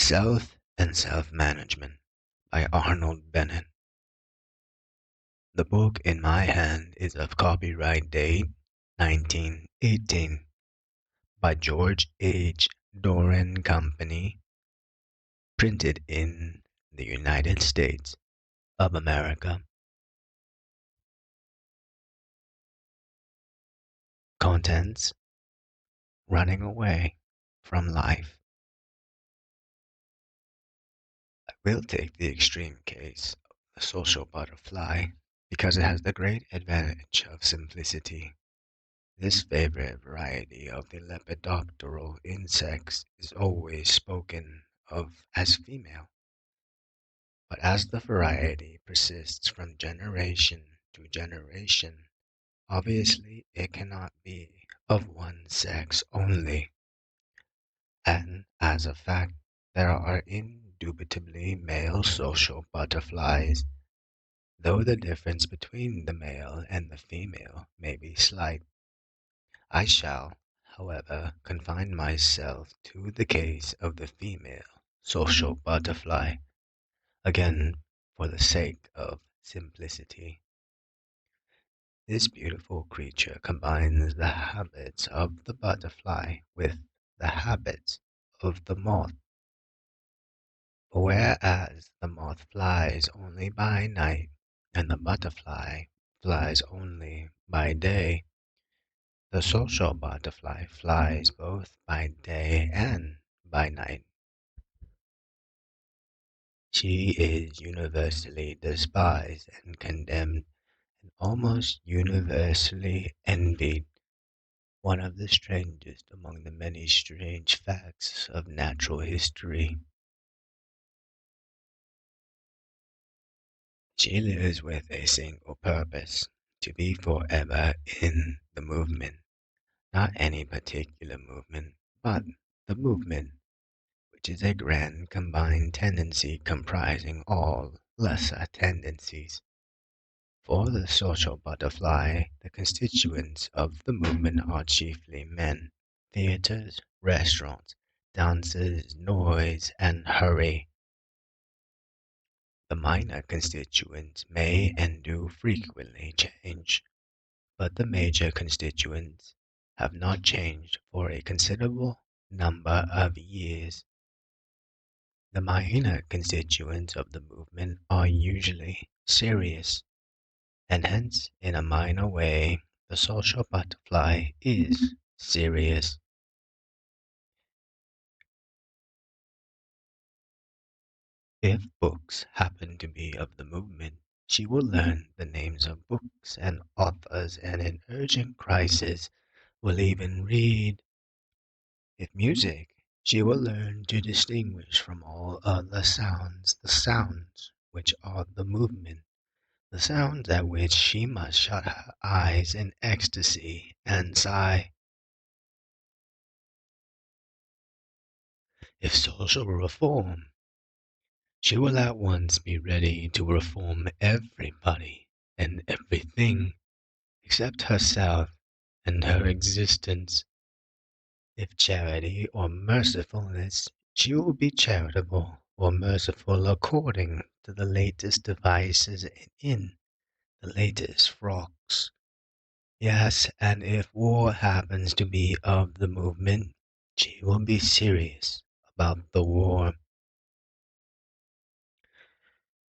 Self and Self-Management by Arnold Bennett. The book in my hand is of copyright date 1918 by George H. Doran Company, printed in the United States of America. Contents: running away from life. I will take the extreme case of the social butterfly because it has the great advantage of simplicity. This favorite variety of the lepidopteral insects is always spoken of as female, but as the variety persists from generation to generation, obviously it cannot be of one sex only, and as a fact, there are indubitably male social butterflies, though the difference between the male and the female may be slight. I shall, however, confine myself to the case of the female social butterfly, again for the sake of simplicity. This beautiful creature combines the habits of the butterfly with the habits of the moth. For whereas the moth flies only by night and the butterfly flies only by day, the social butterfly flies both by day and by night. She is universally despised and condemned, and almost universally envied, one of the strangest among the many strange facts of natural history. She lives with a single purpose: to be forever in the movement, not any particular movement, but the movement, which is a grand combined tendency comprising all lesser tendencies. For the social butterfly, the constituents of the movement are chiefly men, theatres, restaurants, dances, noise, and hurry. The minor constituents may and do frequently change, but the major constituents have not changed for a considerable number of years. The minor constituents of the movement are usually serious, and hence, in a minor way, the social butterfly is serious. If books happen to be of the movement, she will learn the names of books and authors, and in urgent crisis will even read. If music, she will learn to distinguish from all other sounds the sounds which are the movement, the sounds at which she must shut her eyes in ecstasy and sigh. If social reform, she will at once be ready to reform everybody and everything except herself and her existence. If charity or mercifulness, she will be charitable or merciful according to the latest devices in the latest frocks. Yes, and if war happens to be of the movement, she will be serious about the war.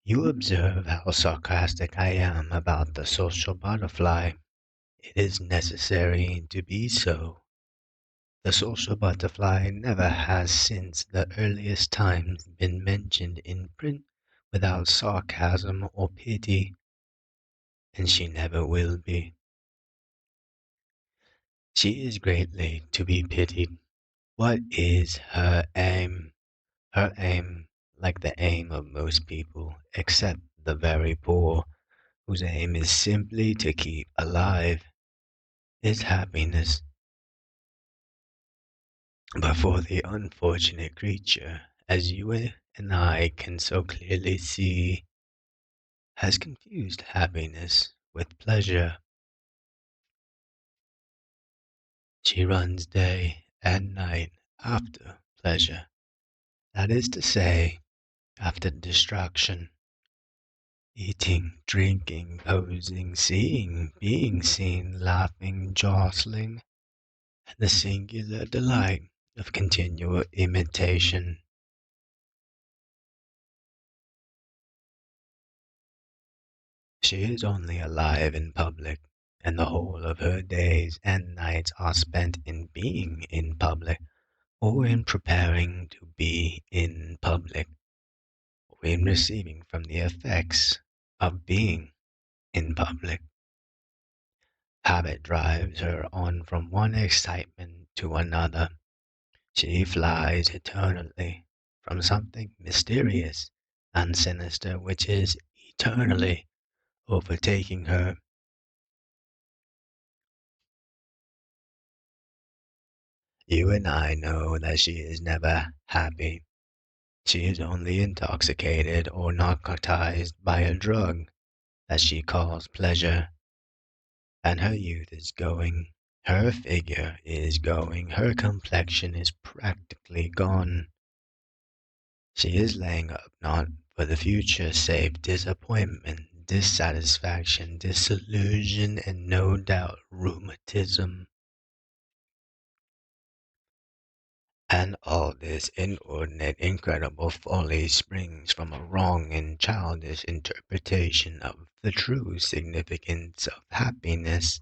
You observe how sarcastic I am about the social butterfly. It is necessary to be so. The social butterfly never has since the earliest times been mentioned in print without sarcasm or pity, and she never will be. She is greatly to be pitied. What is her aim? Her aim, like the aim of most people, except the very poor, whose aim is simply to keep alive, is happiness. But for the unfortunate creature, as you and I can so clearly see, has confused happiness with pleasure. She runs day and night after pleasure, That is to say, after distraction, eating, drinking, posing, seeing, being seen, laughing, jostling, and the singular delight of continual imitation. She is only alive in public, and the whole of her days and nights are spent in being in public, or in preparing to be in public, or in receiving from the effects of being in public. Habit drives her on from one excitement to another. She flies eternally from something mysterious and sinister which is eternally overtaking her. You and I know that she is never happy. She is only intoxicated or narcotized by a drug that she calls pleasure, and her youth is going. Her figure is going. Her complexion is practically gone. She is laying up not for the future save disappointment, dissatisfaction, disillusion, and no doubt rheumatism. And all this inordinate, incredible folly springs from a wrong and childish interpretation of the true significance of happiness.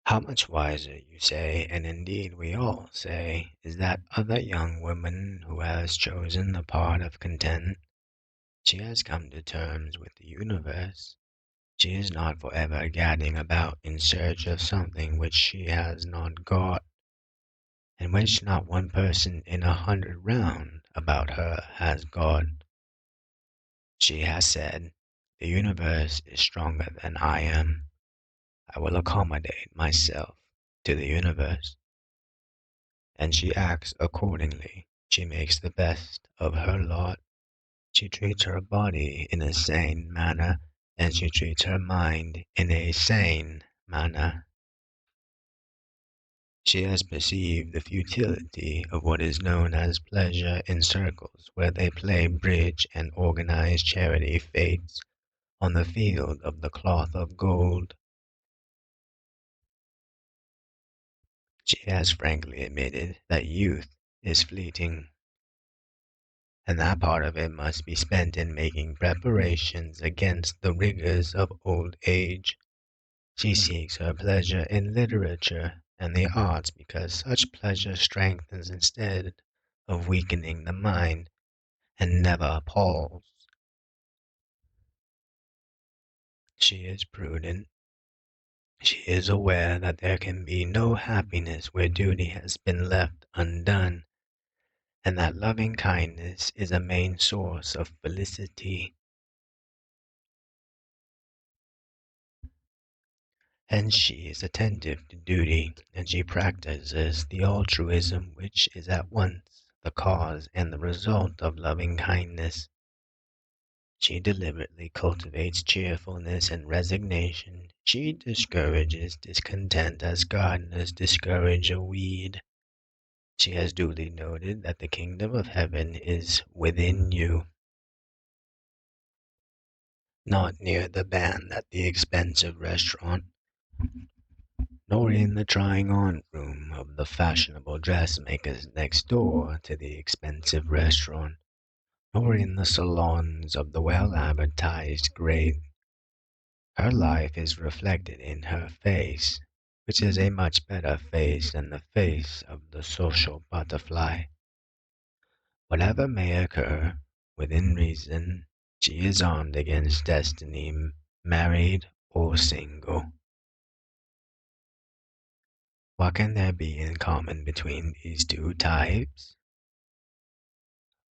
How much wiser, you say, and indeed we all say, is that other young woman who has chosen the part of content. She has come to terms with the universe. She is not forever gadding about in search of something which she has not got, and which not one person in 100 round about her has got. She has said, the universe is stronger than I am. I will accommodate myself to the universe. And she acts accordingly. She makes the best of her lot. She treats her body in a sane manner, and she treats her mind in a sane manner. She has perceived the futility of what is known as pleasure in circles where they play bridge and organize charity fetes on the field of the cloth of gold. She has frankly admitted that youth is fleeting, and that part of it must be spent in making preparations against the rigors of old age. She seeks her pleasure in literature and the arts because such pleasure strengthens instead of weakening the mind and never appalls. She is prudent. She is aware that there can be no happiness where duty has been left undone, and that loving kindness is a main source of felicity. And she is attentive to duty, and she practices the altruism which is at once the cause and the result of loving kindness. She deliberately cultivates cheerfulness and resignation. She discourages discontent as gardeners discourage a weed. She has duly noted that the kingdom of heaven is within you, not near the band at the expensive restaurant, nor in the trying on room of the fashionable dressmakers next door to the expensive restaurant, nor in the salons of the well advertised great. Her life is reflected in her face, which is a much better face than the face of the social butterfly. Whatever may occur, within reason, she is armed against destiny, married or single. What can there be in common between these two types?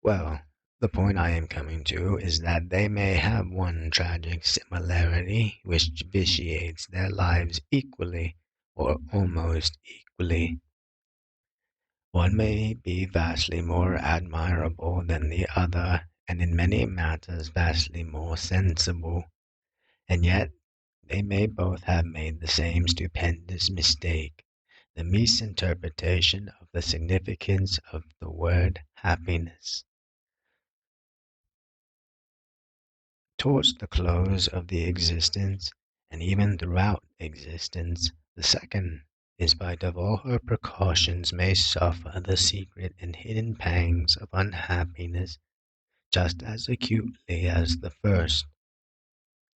Well, the point I am coming to is that they may have one tragic similarity which vitiates their lives equally or almost equally. One may be vastly more admirable than the other, and in many matters vastly more sensible, and yet they may both have made the same stupendous mistake, the misinterpretation of the significance of the word happiness. Towards the close of the existence, and even throughout existence, the second, in spite of all her precautions, may suffer the secret and hidden pangs of unhappiness just as acutely as the first,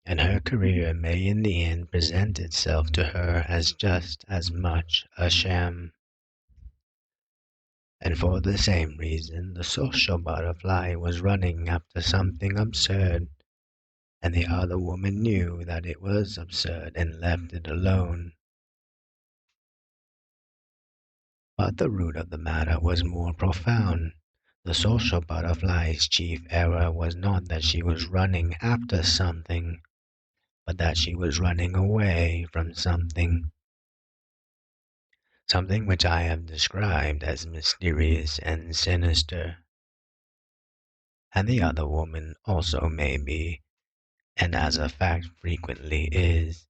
and her career may in the end present itself to her as just as much a sham. And for the same reason, the social butterfly was running after something absurd, and the other woman knew that it was absurd and left it alone. But the root of the matter was more profound. The social butterfly's chief error was not that she was running after something, but that she was running away from something. Something which I have described as mysterious and sinister. And the other woman also may be, and as a fact frequently is,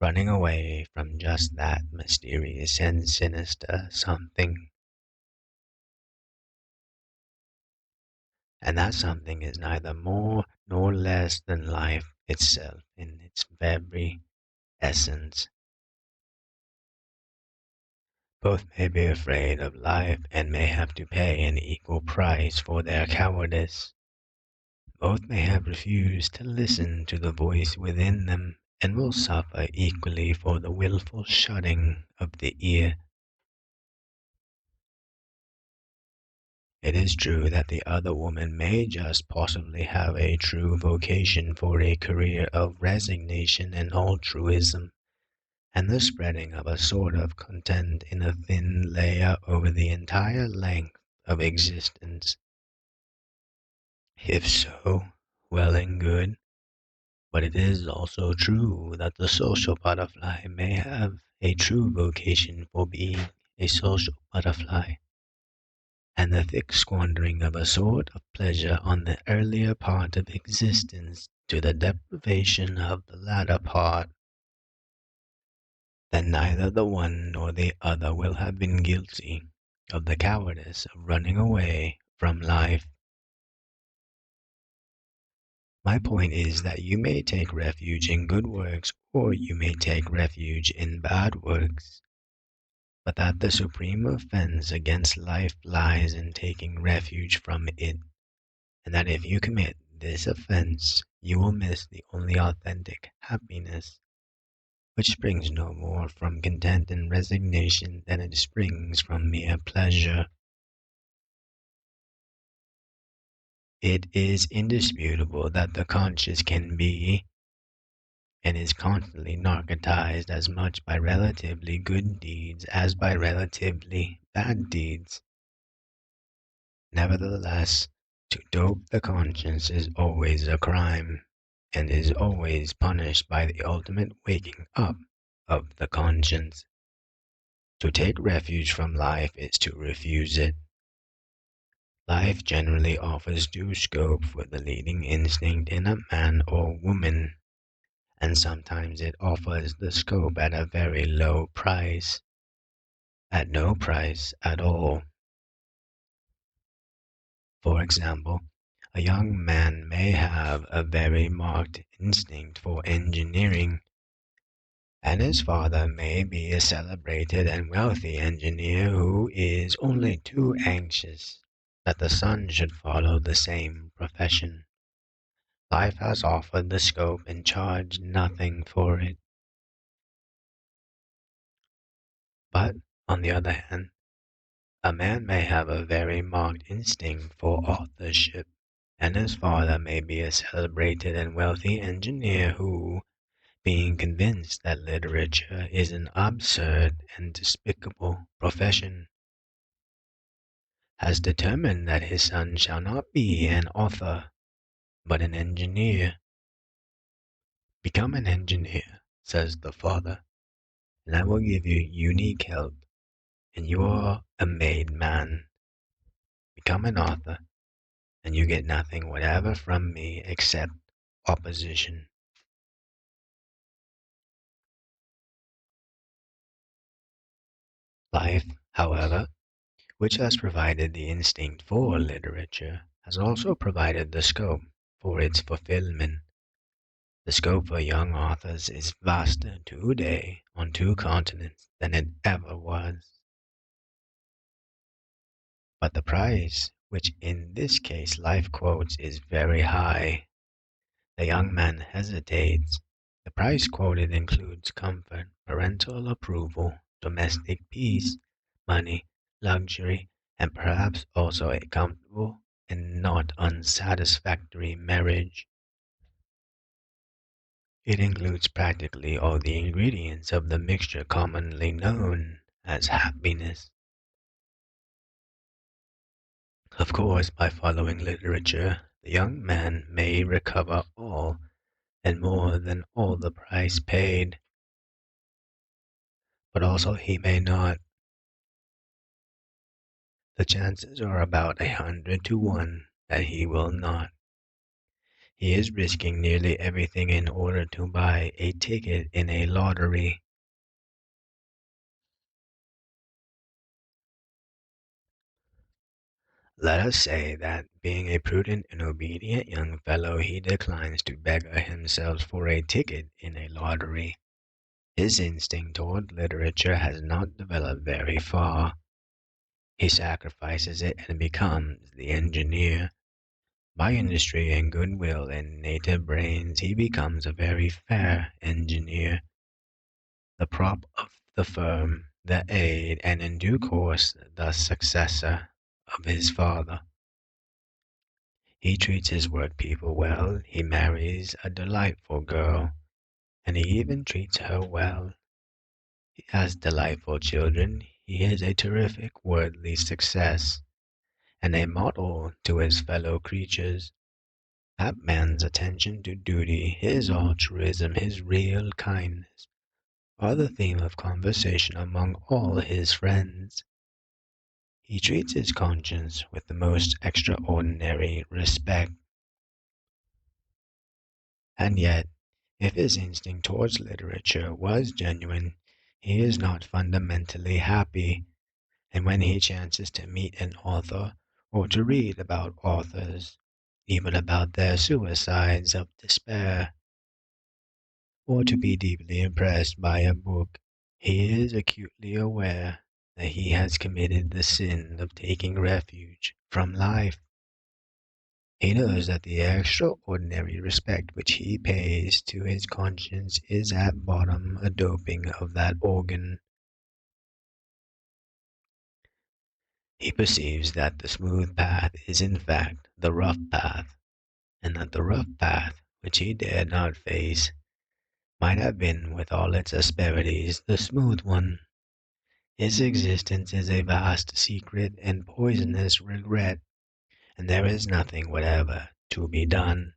running away from just that mysterious and sinister something. And that something is neither more nor less than life itself in its very essence. Both may be afraid of life and may have to pay an equal price for their cowardice. Both may have refused to listen to the voice within them and will suffer equally for the willful shutting of the ear. It is true that the other woman may just possibly have a true vocation for a career of resignation and altruism, and the spreading of a sort of content in a thin layer over the entire length of existence. If so, well and good. But it is also true that the social butterfly may have a true vocation for being a social butterfly, and the thick squandering of a sort of pleasure on the earlier part of existence to the deprivation of the latter part, then neither the one nor the other will have been guilty of the cowardice of running away from life. My point is that you may take refuge in good works or you may take refuge in bad works, but that the supreme offense against life lies in taking refuge from it, and that if you commit this offense, you will miss the only authentic happiness, which springs no more from content and resignation than it springs from mere pleasure. It is indisputable that the conscious can be and is constantly narcotized as much by relatively good deeds as by relatively bad deeds. Nevertheless, to dope the conscience is always a crime, and is always punished by the ultimate waking up of the conscience. To take refuge from life is to refuse it. Life generally offers due scope for the leading instinct in a man or woman, and sometimes it offers the scope at a very low price, at no price at all. For example, a young man may have a very marked instinct for engineering, and his father may be a celebrated and wealthy engineer who is only too anxious that the son should follow the same profession. Life has offered the scope and charged nothing for it. But, on the other hand, a man may have a very marked instinct for authorship, and his father may be a celebrated and wealthy engineer who, being convinced that literature is an absurd and despicable profession, has determined that his son shall not be an author, but an engineer. Become an engineer, says the father, and I will give you unique help, and you are a made man. Become an author, and you get nothing whatever from me except opposition. Life, however, which has provided the instinct for literature, has also provided the scope for its fulfillment. The scope for young authors is vaster today on two continents than it ever was. But the price, which in this case life quotes, is very high. The young man hesitates. The price quoted includes comfort, parental approval, domestic peace, money, luxury, and perhaps also a comfortable and not unsatisfactory marriage. It includes practically all the ingredients of the mixture commonly known as happiness. Of course, by following literature, the young man may recover all and more than all the price paid, but also he may not. The chances are about 100 to 1 that he will not. He is risking nearly everything in order to buy a ticket in a lottery. Let us say that, being a prudent and obedient young fellow, he declines to beggar himself for a ticket in a lottery. His instinct toward literature has not developed very far. He sacrifices it and becomes the engineer. By industry and goodwill and native brains, he becomes a very fair engineer, the prop of the firm, the aid, and in due course the successor of his father. He treats his work people well, he marries a delightful girl, and he even treats her well. He has delightful children, he is a terrific worldly success, and a model to his fellow creatures. That man's attention to duty, his altruism, his real kindness, are the theme of conversation among all his friends. He treats his conscience with the most extraordinary respect. And yet, if his instinct towards literature was genuine, he is not fundamentally happy, and when he chances to meet an author or to read about authors, even about their suicides of despair, or to be deeply impressed by a book, he is acutely aware that he has committed the sin of taking refuge from life. He knows that the extraordinary respect which he pays to his conscience is at bottom a doping of that organ. He perceives that the smooth path is in fact the rough path, and that the rough path, which he dared not face, might have been, with all its asperities, the smooth one. His existence is a vast secret and poisonous regret, and there is nothing whatever to be done.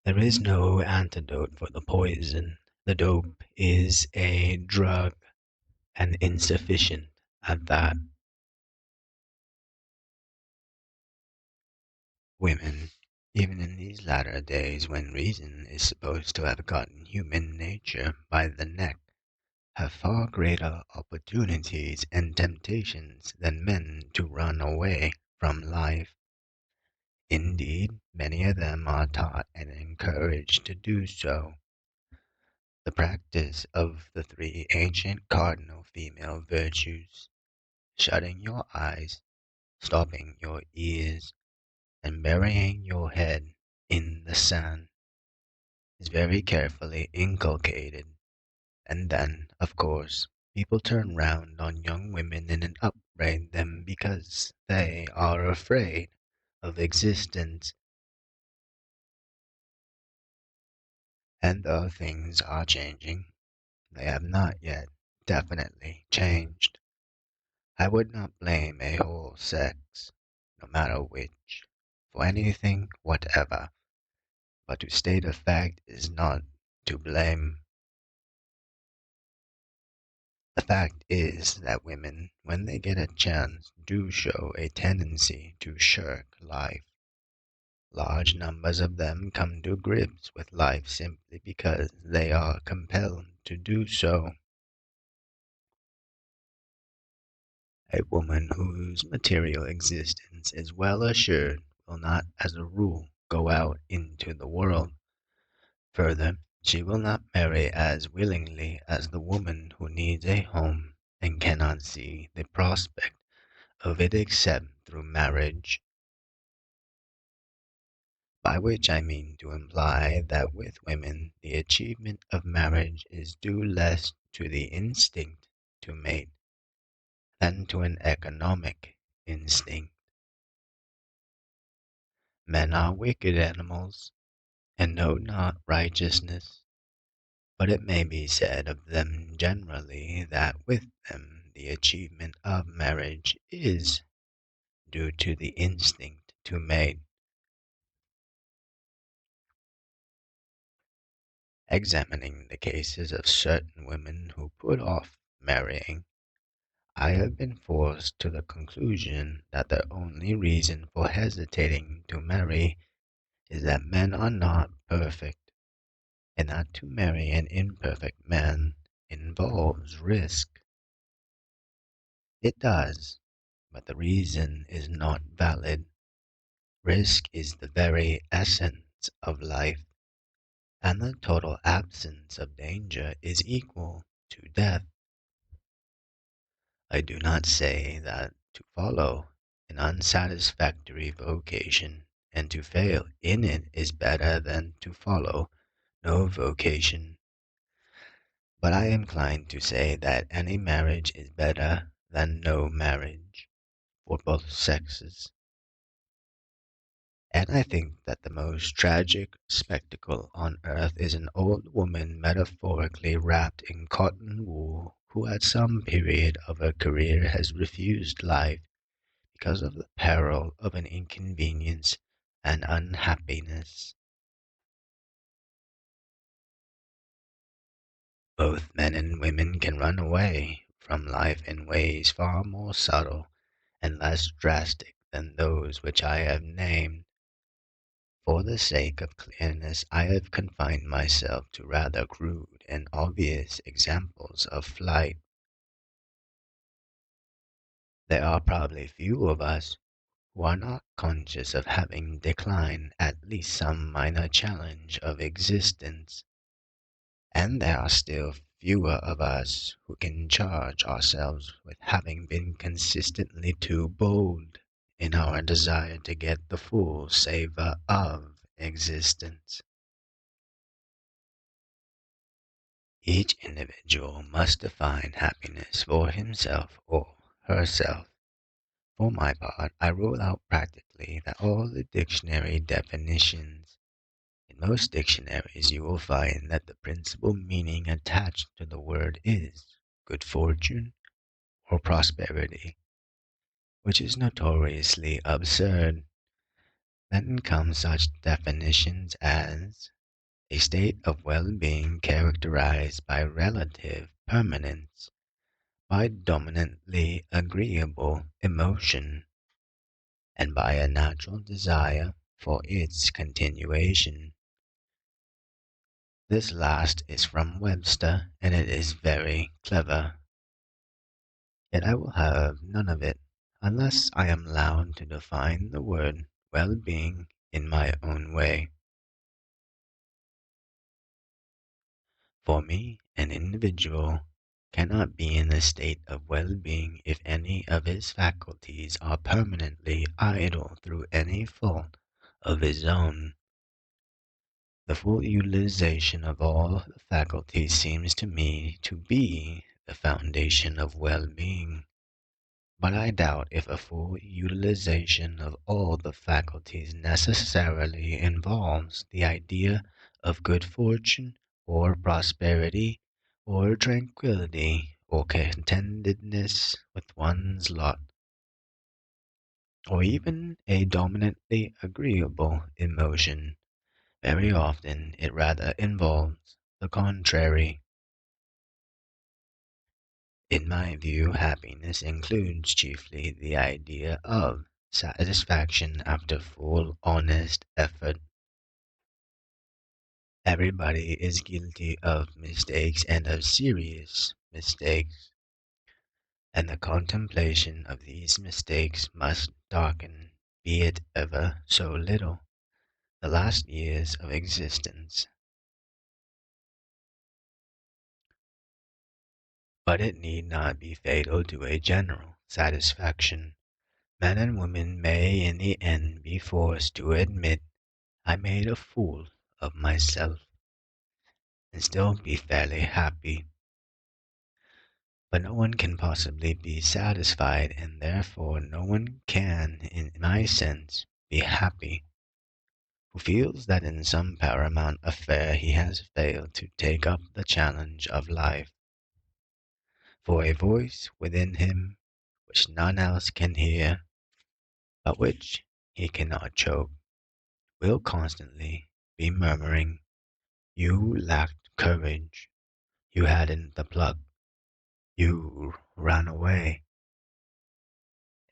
There is no antidote for the poison. The dope is a drug, and insufficient at that. Women, even in these latter days when reason is supposed to have gotten human nature by the neck, have far greater opportunities and temptations than men to run away from life. Indeed, many of them are taught and encouraged to do so. The practice of the three ancient cardinal female virtues, shutting your eyes, stopping your ears, and burying your head in the sand, is very carefully inculcated. And then, of course, people turn round on young women and upbraid them because they are afraid of existence. And though things are changing, they have not yet definitely changed. I would not blame a whole sex, no matter which, for anything whatever, but to state a fact is not to blame. The fact is that women, when they get a chance, do show a tendency to shirk life. Large numbers of them come to grips with life simply because they are compelled to do so. A woman whose material existence is well assured will not, as a rule, go out into the world. Further, she will not marry as willingly as the woman who needs a home and cannot see the prospect of it except through marriage, by which I mean to imply that with women the achievement of marriage is due less to the instinct to mate than to an economic instinct. Men are wicked animals, and know not righteousness, but it may be said of them generally that with them the achievement of marriage is due to the instinct to mate. Examining the cases of certain women who put off marrying, I have been forced to the conclusion that the only reason for hesitating to marry is that men are not perfect, and that to marry an imperfect man involves risk. It does, but the reason is not valid. Risk is the very essence of life, and the total absence of danger is equal to death. I do not say that to follow an unsatisfactory vocation and to fail in it is better than to follow no vocation, but I am inclined to say that any marriage is better than no marriage for both sexes. And I think that the most tragic spectacle on earth is an old woman metaphorically wrapped in cotton wool who at some period of her career has refused life because of the peril of an inconvenience and unhappiness. Both men and women can run away from life in ways far more subtle and less drastic than those which I have named. For the sake of clearness, I have confined myself to rather crude and obvious examples of flight. There are probably few of us who are not conscious of having declined at least some minor challenge of existence, and there are still fewer of us who can charge ourselves with having been consistently too bold in our desire to get the full savor of existence. Each individual must define happiness for himself or herself. For my part, I rule out practically that all the dictionary definitions. In most dictionaries, you will find that the principal meaning attached to the word is good fortune or prosperity, which is notoriously absurd. Then come such definitions as a state of well-being characterized by relative permanence, by dominantly agreeable emotion, and by a natural desire for its continuation. This last is from Webster, and it is very clever. Yet I will have none of it unless I am allowed to define the word well-being in my own way. For me, an individual cannot be in a state of well-being if any of his faculties are permanently idle through any fault of his own. The full utilization of all the faculties seems to me to be the foundation of well-being, but I doubt if a full utilization of all the faculties necessarily involves the idea of good fortune or prosperity or tranquillity or contentedness with one's lot, or even a dominantly agreeable emotion. Very often it rather involves the contrary. In my view, happiness includes chiefly the idea of satisfaction after full, honest effort. Everybody is guilty of mistakes and of serious mistakes. and the contemplation of these mistakes must darken, be it ever so little, the last years of existence. But it need not be fatal to a general satisfaction. Men and women may in the end be forced to admit I made a fool of myself and still be fairly happy. But no one can possibly be satisfied, and therefore no one can, in my sense, be happy, who feels that in some paramount affair he has failed to take up the challenge of life. For a voice within him which none else can hear, but which he cannot choke, will constantly be murmuring, "You lacked courage, you hadn't the pluck, you ran away."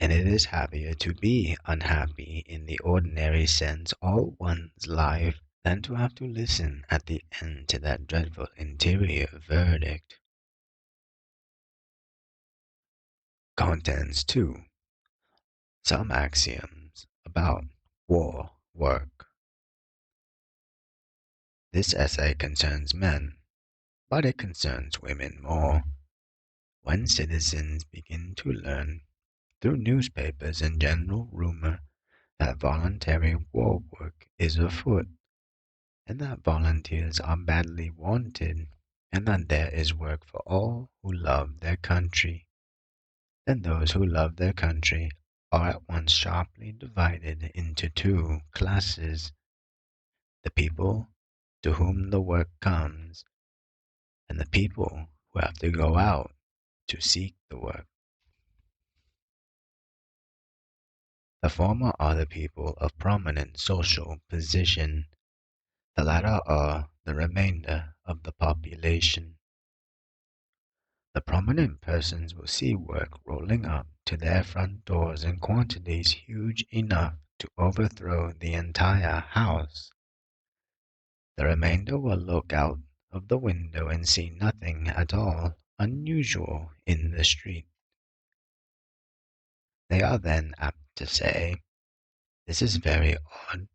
And it is happier to be unhappy in the ordinary sense all one's life than to have to listen at the end to that dreadful interior verdict. Contents 2. Some axioms about war work. This essay concerns men, but it concerns women more. When citizens begin to learn through newspapers and general rumor that voluntary war work is afoot, and that volunteers are badly wanted, and that there is work for all who love their country, then those who love their country are at once sharply divided into two classes: the people to whom the work comes, and the people who have to go out to seek the work. The former are the people of prominent social position, the latter are the remainder of the population. The prominent persons will see work rolling up to their front doors in quantities huge enough to overthrow the entire house. The remainder will look out of the window and see nothing at all unusual in the street. They are then apt to say, "This is very odd.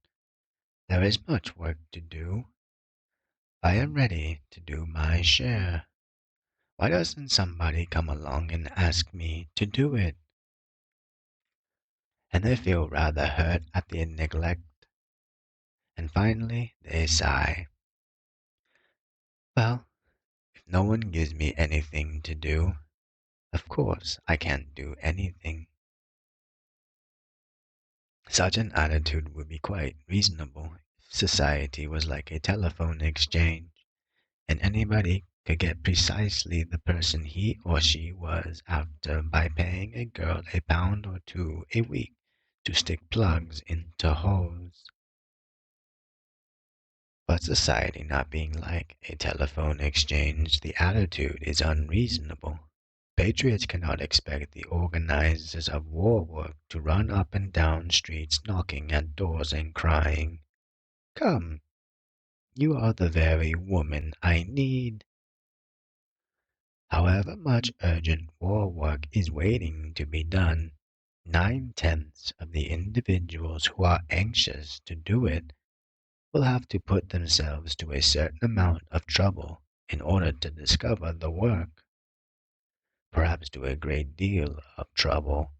There is much work to do. I am ready to do my share. Why doesn't somebody come along and ask me to do it?" And they feel rather hurt at the neglect, and finally they sigh. "Well, if no one gives me anything to do, of course I can't do anything." Such an attitude would be quite reasonable if society was like a telephone exchange, and anybody could get precisely the person he or she was after by paying a girl £1 or two a week to stick plugs into holes. But society not being like a telephone exchange, the attitude is unreasonable. Patriots cannot expect the organizers of war work to run up and down streets knocking at doors and crying, "Come, you are the very woman I need." However much urgent war work is waiting to be done, 9/10ths of the individuals who are anxious to do it will have to put themselves to a certain amount of trouble in order to discover the work, perhaps to a great deal of trouble.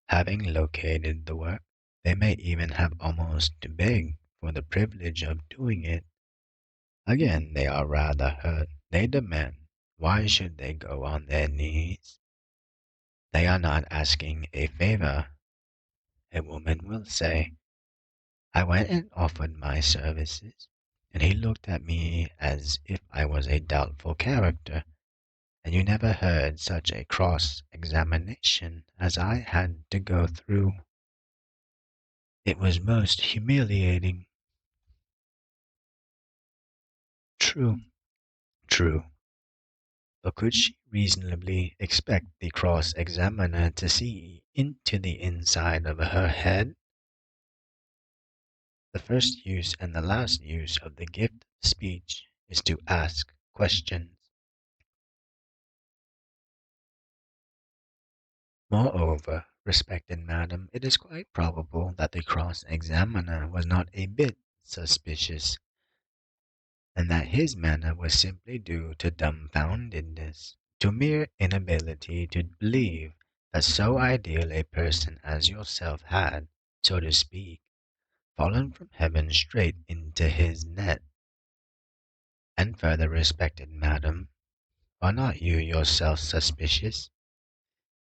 Having located the work, they may even have almost to beg for the privilege of doing it. Again, they are rather hurt. They demand, why should they go on their knees? They are not asking a favor. A woman will say, "I went and offered my services, and he looked at me as if I was a doubtful character, and you never heard such a cross-examination as I had to go through. It was most humiliating." True, true. But could she reasonably expect the cross-examiner to see into the inside of her head? The first use and the last use of the gift of speech is to ask. questions. Moreover, respected madam, it is quite probable that the cross-examiner was not a bit suspicious, and that his manner was simply due to dumbfoundedness, to mere inability to believe that so ideal a person as yourself had, so to speak, fallen from heaven straight into his net. And further, respected madam, are not you yourself suspicious?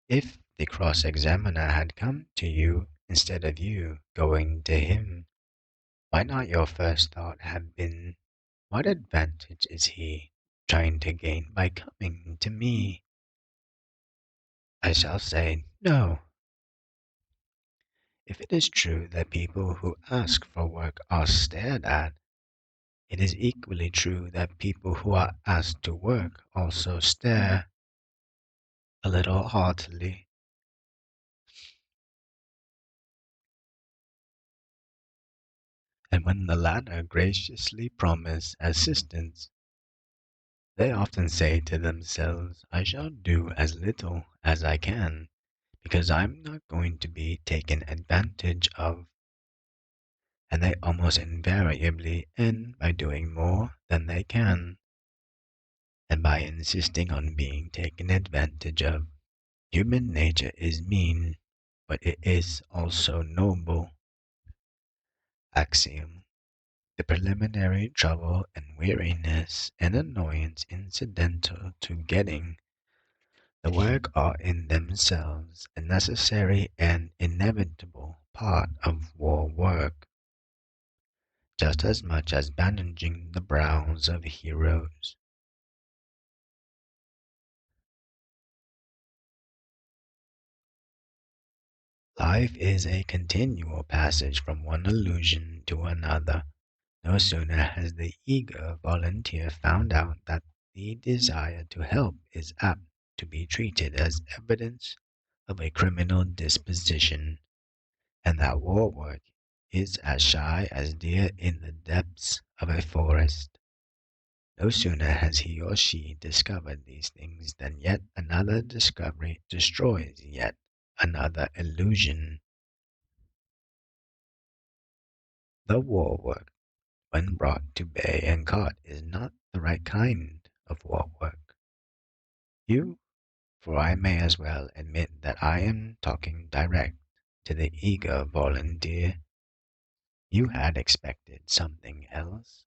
If the cross-examiner had come to you instead of you going to him, might not your first thought have been, what advantage is he trying to gain by coming to me? I shall say, no. If it is true that people who ask for work are stared at, it is equally true that people who are asked to work also stare a little haughtily. And when the latter graciously promise assistance, they often say to themselves, I shall do as little as I can, because I'm not going to be taken advantage of. And they almost invariably end by doing more than they can, and by insisting on being taken advantage of. Human nature is mean, but it is also noble. Axiom. The preliminary trouble and weariness and annoyance incidental to getting the work are in themselves a necessary and inevitable part of war work, just as much as bandaging the brows of heroes. Life is a continual passage from one illusion to another. No sooner has the eager volunteer found out that the desire to help is apt to be treated as evidence of a criminal disposition, and that war work is as shy as deer in the depths of a forest. No sooner has he or she discovered these things than yet another discovery destroys yet another illusion. The war work, when brought to bay and caught, is not the right kind of war work. You, for I may as well admit that I am talking direct to the eager volunteer, you had expected something else.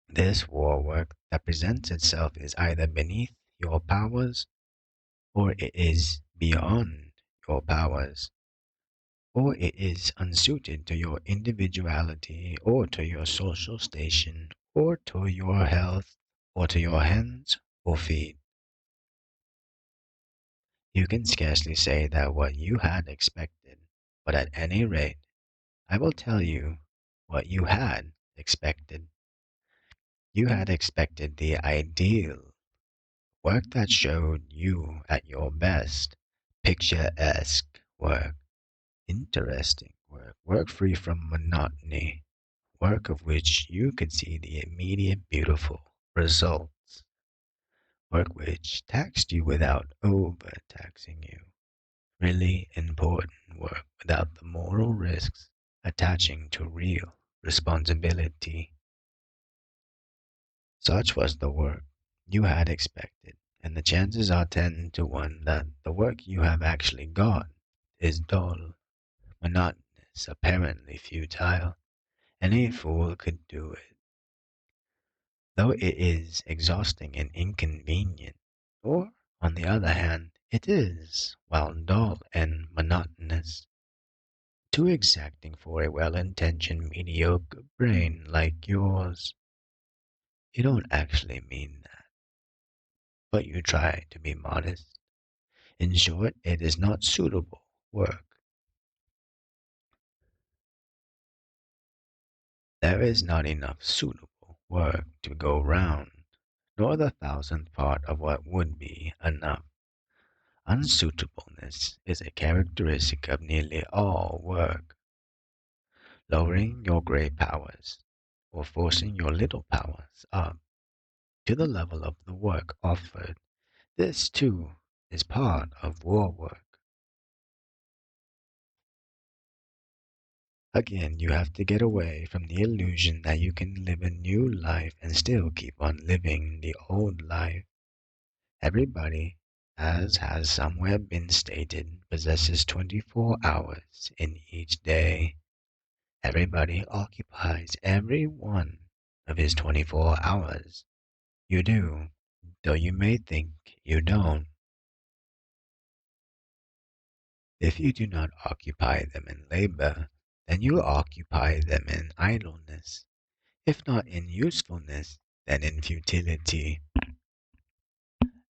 This war work that presents itself is either beneath your powers, or it is beyond your powers, or it is unsuited to your individuality, or to your social station, or to your health, or to your hands or feet. You can scarcely say that what you had expected, but at any rate, I will tell you what you had expected. You had expected the ideal work that showed you at your best, picturesque work, interesting work, work free from monotony, work of which you could see the immediate beautiful results, work which taxed you without overtaxing you, really important work without the moral risks attaching to real responsibility. Such was the work you had expected, and the chances are 10 to 1 that the work you have actually got is dull, monotonous, apparently futile. Any fool could do it, though it is exhausting and inconvenient. Or, on the other hand, it is, while dull and monotonous, too exacting for a well-intentioned mediocre brain like yours. You don't actually mean that, but you try to be modest. In short, it is not suitable work. There is not enough suitable work to go round, nor the thousandth part of what would be enough. Unsuitableness is a characteristic of nearly all work. Lowering your great powers, or forcing your little powers up, to the level of the work offered. This, too, is part of war work. Again, you have to get away from the illusion that you can live a new life and still keep on living the old life. Everybody, as has somewhere been stated, possesses 24 hours in each day. Everybody occupies every one of his 24 hours. You do, though you may think you don't. If you do not occupy them in labor, then you occupy them in idleness. If not in usefulness, then in futility.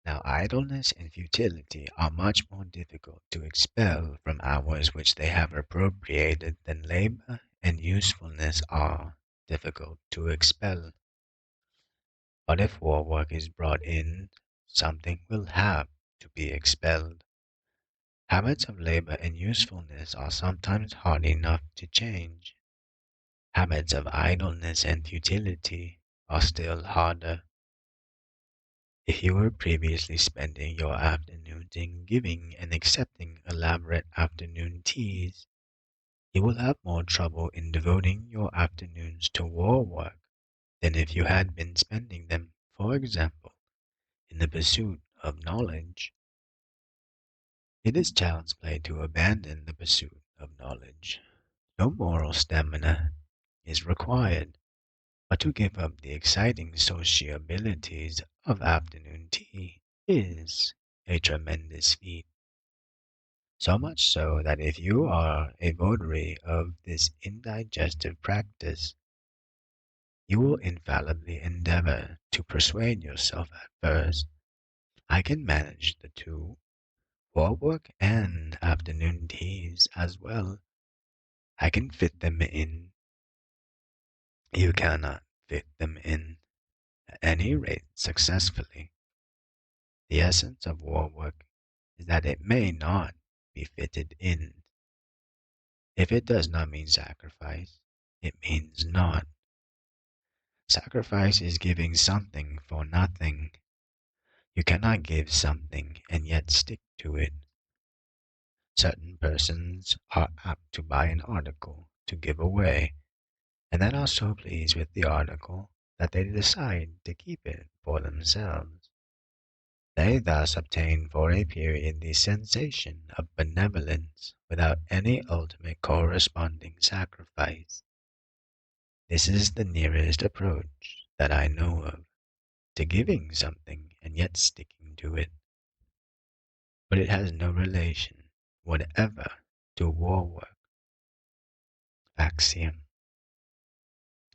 Now, idleness and futility are much more difficult to expel from hours which they have appropriated than labor and usefulness are difficult to expel. But if war work is brought in, something will have to be expelled. Habits of labor and usefulness are sometimes hard enough to change. Habits of idleness and futility are still harder. If you were previously spending your afternoons in giving and accepting elaborate afternoon teas, you will have more trouble in devoting your afternoons to war work than if you had been spending them, for example, in the pursuit of knowledge. It is child's play to abandon the pursuit of knowledge. No moral stamina is required, but to give up the exciting sociabilities of afternoon tea is a tremendous feat. So much so that if you are a votary of this indigestive practice, you will infallibly endeavor to persuade yourself at first, I can manage the two, war work and afternoon teas as well. I can fit them in. You cannot fit them in, at any rate successfully. The essence of war work is that it may not be fitted in. If it does not mean sacrifice, it means not. Sacrifice is giving something for nothing. You cannot give something and yet stick to it. Certain persons are apt to buy an article to give away, and then are so pleased with the article that they decide to keep it for themselves. They thus obtain for a period the sensation of benevolence without any ultimate corresponding sacrifice. This is the nearest approach that I know of to giving something and yet sticking to it. But it has no relation whatever to war work. Axiom.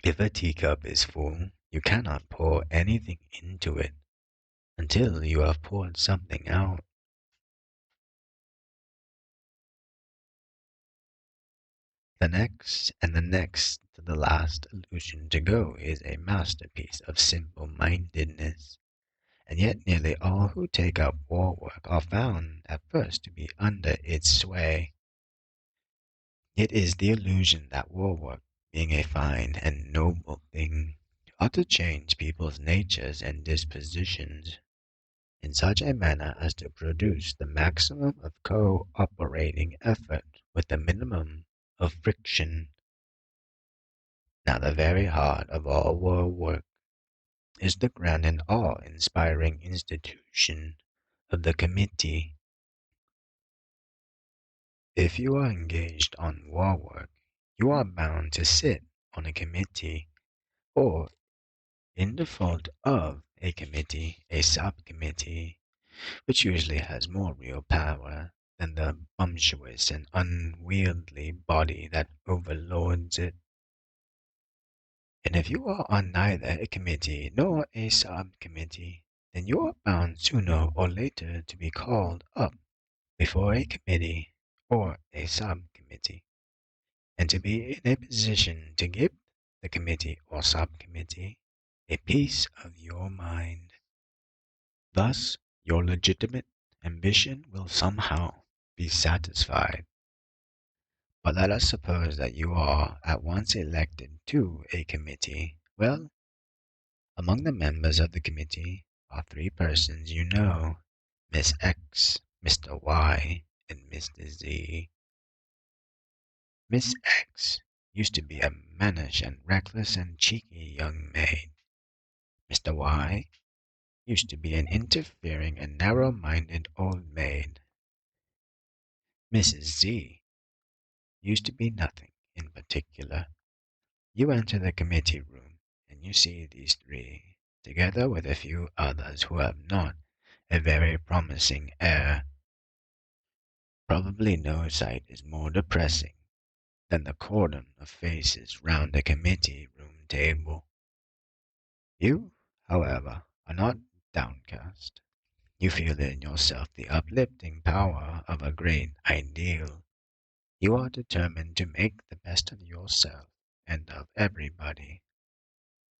If a teacup is full, you cannot pour anything into it until you have poured something out. The next and the next to the last illusion to go is a masterpiece of simple-mindedness, and yet nearly all who take up war work are found at first to be under its sway. It is the illusion that war work, being a fine and noble thing, ought to change people's natures and dispositions in such a manner as to produce the maximum of co-operating effort with the minimum of friction. Now the very heart of all war work is the grand and awe-inspiring institution of the committee. If you are engaged on war work, you are bound to sit on a committee, or, in default of a committee, a subcommittee, which usually has more real power than the bumptious and unwieldy body that overlords it. And if you are on neither a committee nor a subcommittee, then you are bound sooner or later to be called up before a committee or a subcommittee, and to be in a position to give the committee or subcommittee a piece of your mind. Thus, your legitimate ambition will somehow be satisfied. But let us suppose that you are at once elected to a committee. Well, Among the members of the committee are three persons you know: Miss X, Mr. Y, and Mr. Z. Miss X used to be a mannish and reckless and cheeky young maid. Mr. Y used to be an interfering and narrow-minded old maid. Mrs. Z used to be nothing in particular. You enter the committee room and you see these three, together with a few others who have not a very promising air. Probably no sight is more depressing than the cordon of faces round the committee room table. You, however, are not downcast. You feel in yourself the uplifting power of a great ideal. You are determined to make the best of yourself and of everybody,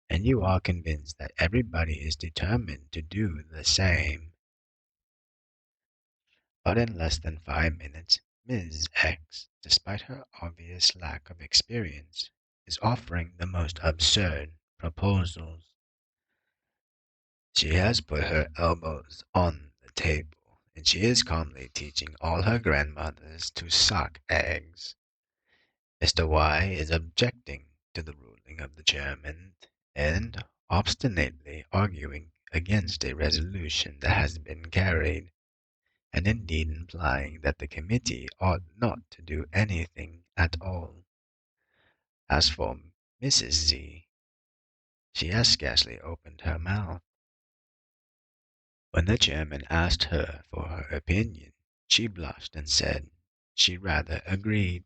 and you are convinced that everybody is determined to do the same. But in less than 5 minutes, Ms. X, despite her obvious lack of experience, is offering the most absurd proposals. She has put her elbows on the table, and she is calmly teaching all her grandmothers to suck eggs. Mr. Y is objecting to the ruling of the chairman and obstinately arguing against a resolution that has been carried, and indeed implying that the committee ought not to do anything at all. As for Mrs. Z, she has scarcely opened her mouth. When the chairman asked her for her opinion, she blushed and said she rather agreed,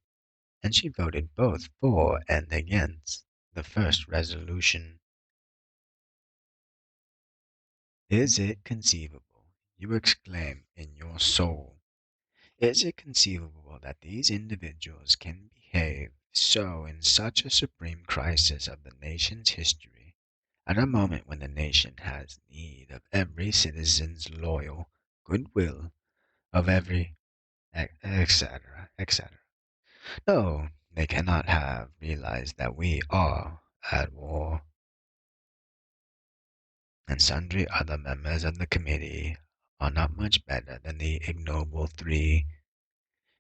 and she voted both for and against the first resolution. Is it conceivable, you exclaim in your soul, is it conceivable that these individuals can behave so in such a supreme crisis of the nation's history, at a moment when the nation has need of every citizen's loyal goodwill, of every etc., etc.? No, they cannot have realized that we are at war. And sundry other members of the committee are not much better than the ignoble three.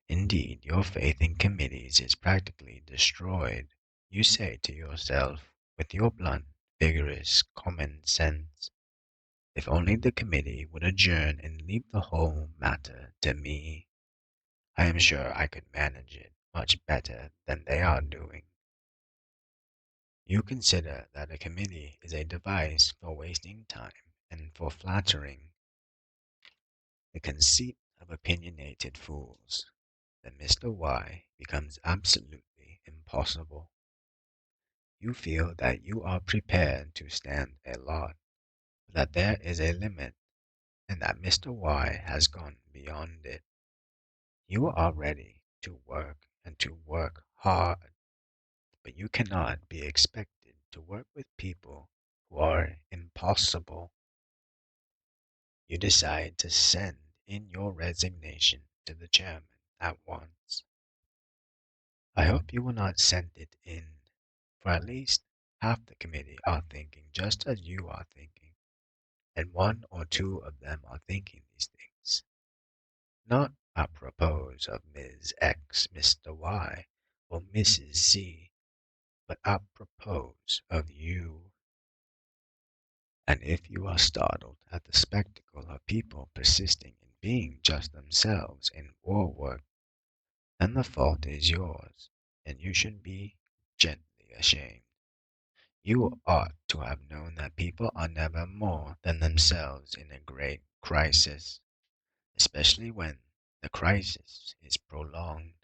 Indeed, your faith in committees is practically destroyed. You say to yourself, with your blunt, vigorous common sense, if only the committee would adjourn and leave the whole matter to me, I am sure I could manage it much better than they are doing. You consider that a committee is a device for wasting time and for flattering the conceit of opinionated fools. Then Mr. Y becomes absolutely impossible. You feel that you are prepared to stand a lot, but that there is a limit, and that Mr. Y has gone beyond it. You are ready to work and to work hard, but you cannot be expected to work with people who are impossible. You decide to send in your resignation to the chairman at once. I hope you will not send it in, for at least half the committee are thinking just as you are thinking, and one or two of them are thinking these things, not apropos of Ms. X, Mr. Y, or Mrs. Z, but apropos of you. And if you are startled at the spectacle of people persisting in being just themselves in war work, then the fault is yours, and you should be gently ashamed. You ought to have known that people are never more than themselves in a great crisis, especially when the crisis is prolonged.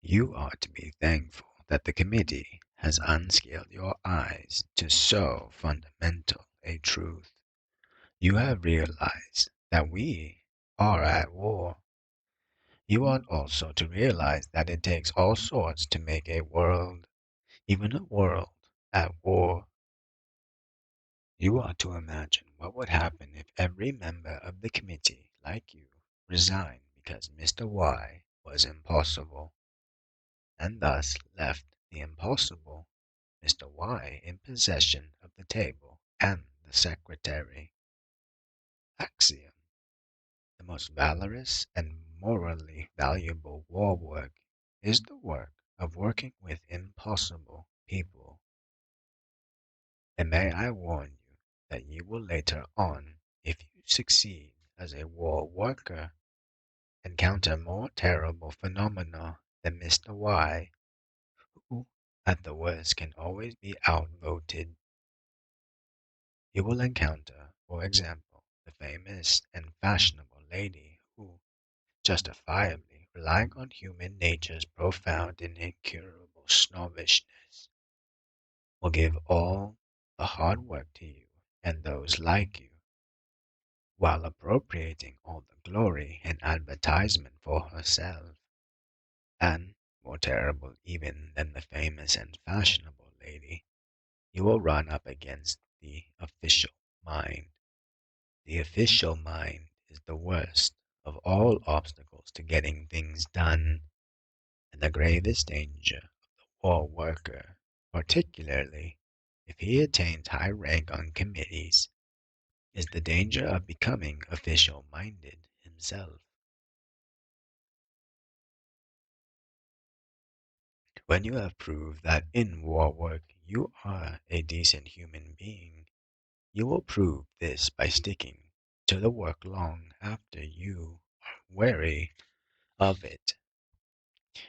You ought to be thankful that the committee has unscaled your eyes to so fundamental a truth. You have realized that we are at war. You ought also to realize that it takes all sorts to make a world, even a world, at war. You ought to imagine what would happen if every member of the committee, like you, resigned because Mr. Y was impossible, and thus left the impossible Mr. Y in possession of the table and the secretary. Axiom. The most valorous and morally valuable war work is the work of working with impossible people. And may I warn you that you will later on, if you succeed as a war worker, encounter more terrible phenomena than Mr. Y, who at the worst can always be outvoted. You will encounter, for example, the famous and fashionable lady who, justifiably relying on human nature's profound and incurable snobbishness, will give all the hard work to you and those like you, while appropriating all the glory and advertisement for herself. And, more terrible even than the famous and fashionable lady, you will run up against the official mind. The official mind is the worst of all obstacles to getting things done, and the gravest danger of the war worker, particularly if he attains high rank on committees, is the danger of becoming official minded himself. When you have proved that in war work you are a decent human being, you will prove this by sticking to the work long after you are weary of it,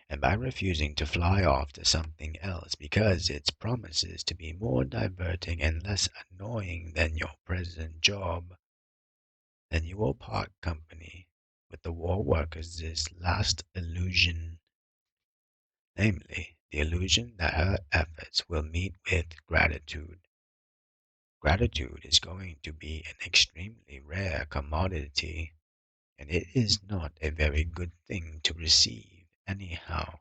and by refusing to fly off to something else because it promises to be more diverting and less annoying than your present job. Then you will part company with the war workers' last illusion, namely, the illusion that her efforts will meet with gratitude. Gratitude is going to be an extremely rare commodity, and it is not a very good thing to receive, anyhow.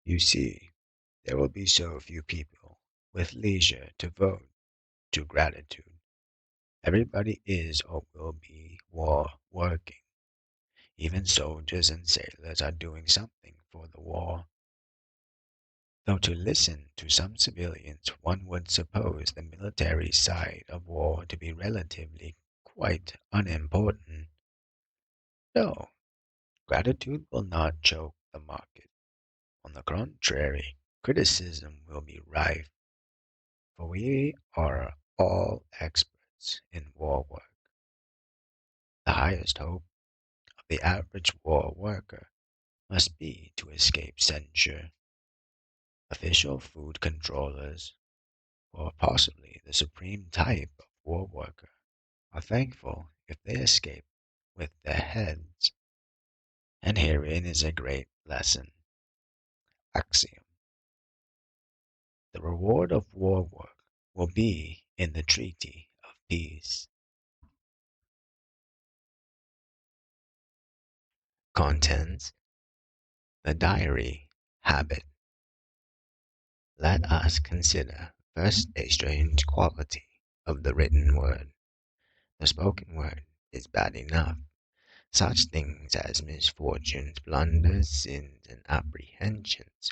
You see, there will be so few people with leisure to vote to gratitude. Everybody is or will be war working. Even soldiers and sailors are doing something for the war. Though to listen to some civilians, one would suppose the military side of war to be relatively quite unimportant. No, gratitude will not choke the market. On the contrary, criticism will be rife, for we are all experts in war work. The highest hope of the average war worker must be to escape censure. Official food controllers, or possibly the supreme type of war worker, are thankful if they escape with their heads. And herein is a great lesson. Axiom. The reward of war work will be in the treaty of peace. Contents: the diary habit. Let us consider first a strange quality of the written word. The spoken word is bad enough. Such things as misfortunes, blunders, sins, and apprehensions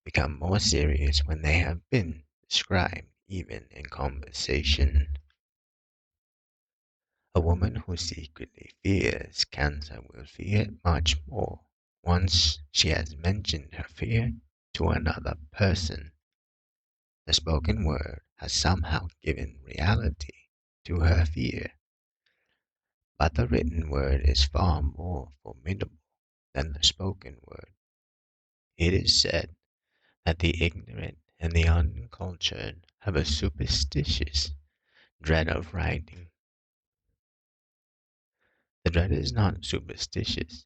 become more serious when they have been described even in conversation. A woman who secretly fears cancer will fear it much more once she has mentioned her fear to another person. The spoken word has somehow given reality to her fear, but the written word is far more formidable than the spoken word. It is said that the ignorant and the uncultured have a superstitious dread of writing. The dread is not superstitious.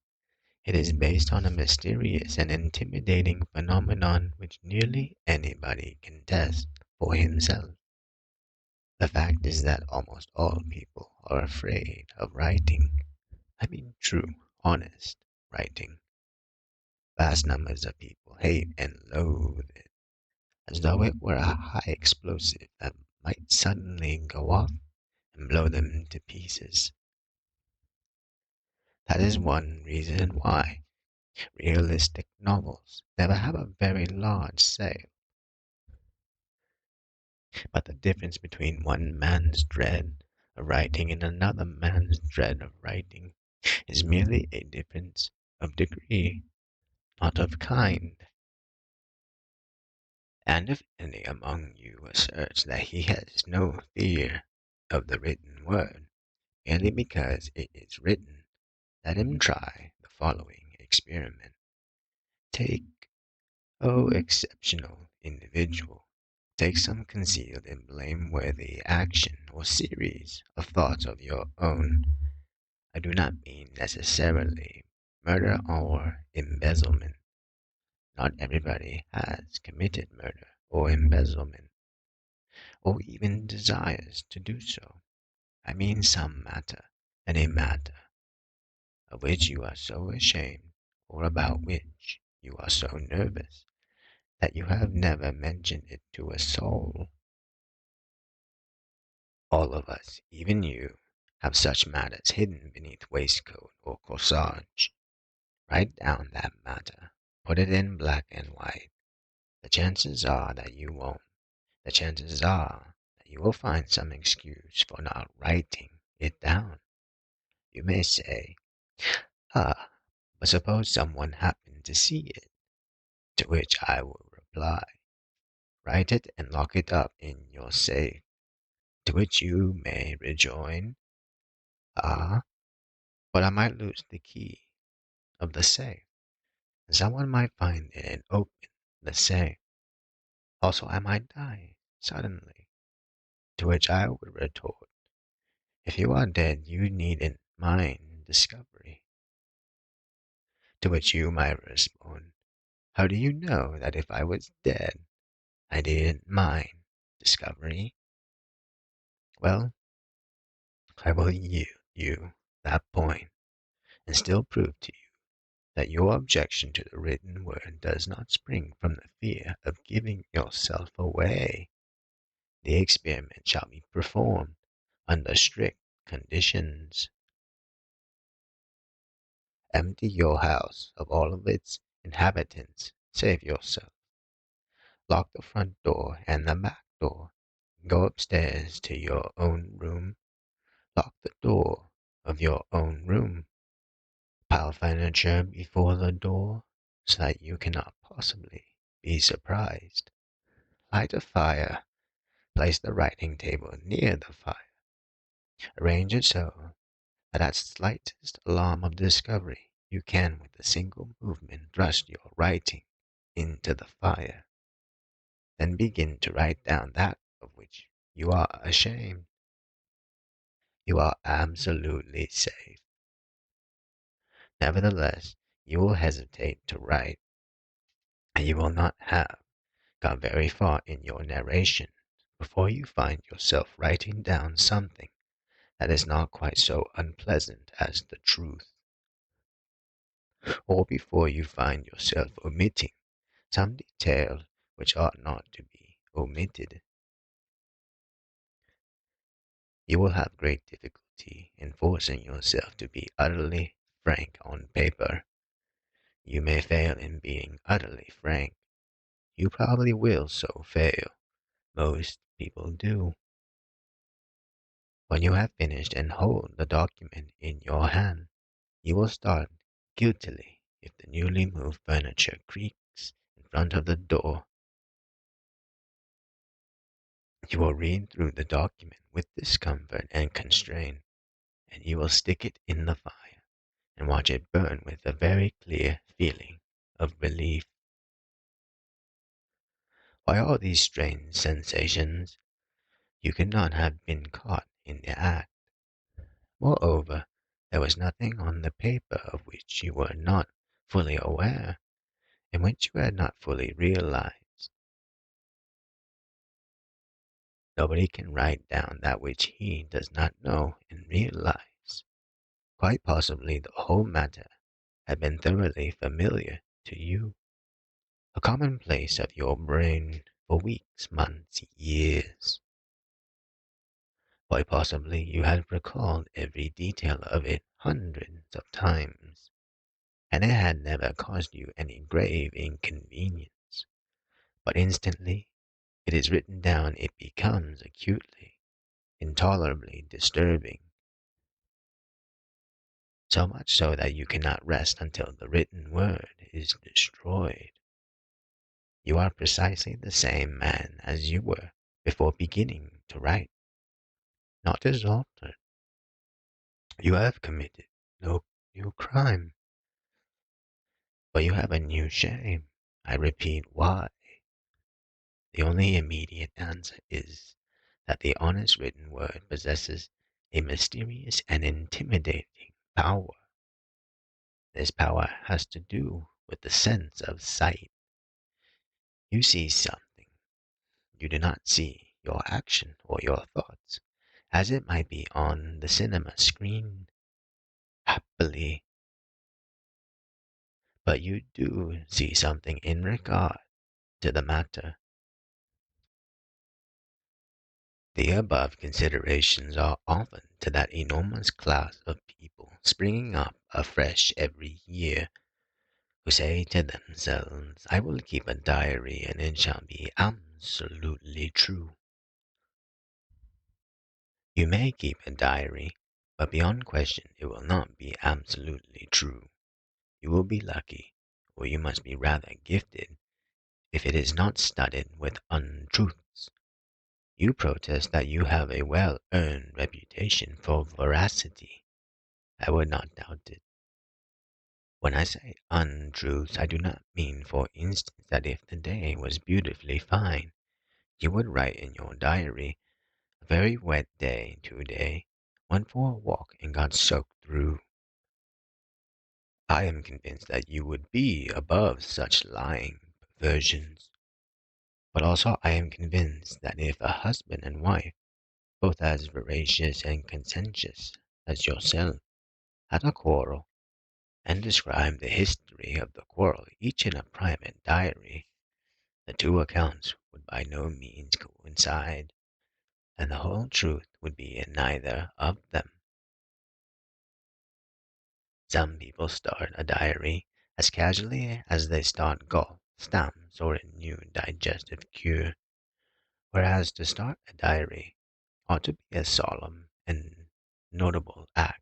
It is based on a mysterious and intimidating phenomenon which nearly anybody can test for himself. The fact is that almost all people are afraid of writing. I mean true, honest writing. Vast numbers of people hate and loathe it, as though it were a high explosive that might suddenly go off and blow them to pieces. That is one reason why realistic novels never have a very large sale. But the difference between one man's dread of writing and another man's dread of writing is merely a difference of degree, not of kind. And if any among you asserts that he has no fear of the written word, merely because it is written, let him try the following experiment. Take, O exceptional individual, take some concealed and blameworthy action or series of thoughts of your own. I do not mean necessarily murder or embezzlement. Not everybody has committed murder or embezzlement, or even desires to do so. I mean some matter, and a matter of which you are so ashamed, or about which you are so nervous, that you have never mentioned it to a soul. All of us, even you, have such matters hidden beneath waistcoat or corsage. Write down that matter. Put it in black and white. The chances are that you won't. The chances are that you will find some excuse for not writing it down. You may say, ah, but suppose someone happened to see it. To which I will reply, write it and lock it up in your safe. To which you may rejoin, ah, but I might lose the key of the safe, and someone might find it and open the safe. Also, I might die suddenly. To which I would retort, if you are dead, you needn't mind discovery. To which you might respond, how do you know that if I was dead, I didn't mind discovery? Well, I will yield you that point and still prove to you that your objection to the written word does not spring from the fear of giving yourself away. The experiment shall be performed under strict conditions. Empty your house of all of its inhabitants, save yourself. Lock the front door and the back door. Go upstairs to your own room. Lock the door of your own room. Pile furniture before the door so that you cannot possibly be surprised. Light a fire. Place the writing table near the fire. Arrange it so that at slightest alarm of discovery you can with a single movement thrust your writing into the fire. Then begin to write down that of which you are ashamed. You are absolutely safe. Nevertheless, you will hesitate to write, and you will not have got very far in your narration before you find yourself writing down something that is not quite so unpleasant as the truth, or before you find yourself omitting some detail which ought not to be omitted. You will have great difficulty in forcing yourself to be utterly frank on paper. You may fail in being utterly frank. You probably will so fail. Most people do. When you have finished and hold the document in your hand, you will start guiltily if the newly moved furniture creaks in front of the door. You will read through the document with discomfort and constraint, and you will stick it in the fire and watch it burn with a very clear feeling of relief. By all these strange sensations, you could not have been caught in the act. Moreover, there was nothing on the paper of which you were not fully aware, and which you had not fully realized. Nobody can write down that which he does not know and realize. Quite possibly the whole matter had been thoroughly familiar to you, a commonplace of your brain for weeks, months, years. Quite possibly you had recalled every detail of it hundreds of times, and it had never caused you any grave inconvenience. But instantly it is written down, it becomes acutely, intolerably disturbing, so much so that you cannot rest until the written word is destroyed. You are precisely the same man as you were before beginning to write, not as altered. You have committed no new crime, but you have a new shame. I repeat, why? The only immediate answer is that the honest written word possesses a mysterious and intimidating power. This power has to do with the sense of sight. You see something. You do not see your action or your thoughts, as it might be on the cinema screen, happily, but you do see something in regard to the matter. The above considerations are often to that enormous class of people springing up afresh every year, who say to themselves, I will keep a diary and it shall be absolutely true. You may keep a diary, but beyond question it will not be absolutely true. You will be lucky, or you must be rather gifted, if it is not studded with untruths. You protest that you have a well-earned reputation for veracity. I would not doubt it. When I say untruths, I do not mean, for instance, that if the day was beautifully fine, you would write in your diary, a very wet day today, went for a walk and got soaked through. I am convinced that you would be above such lying perversions. But also I am convinced that if a husband and wife, both as veracious and conscientious as yourself, had a quarrel, and described the history of the quarrel each in a private diary, the two accounts would by no means coincide, and the whole truth would be in neither of them. Some people start a diary as casually as they start golf, stamps, or a new digestive cure, whereas to start a diary ought to be a solemn and notable act,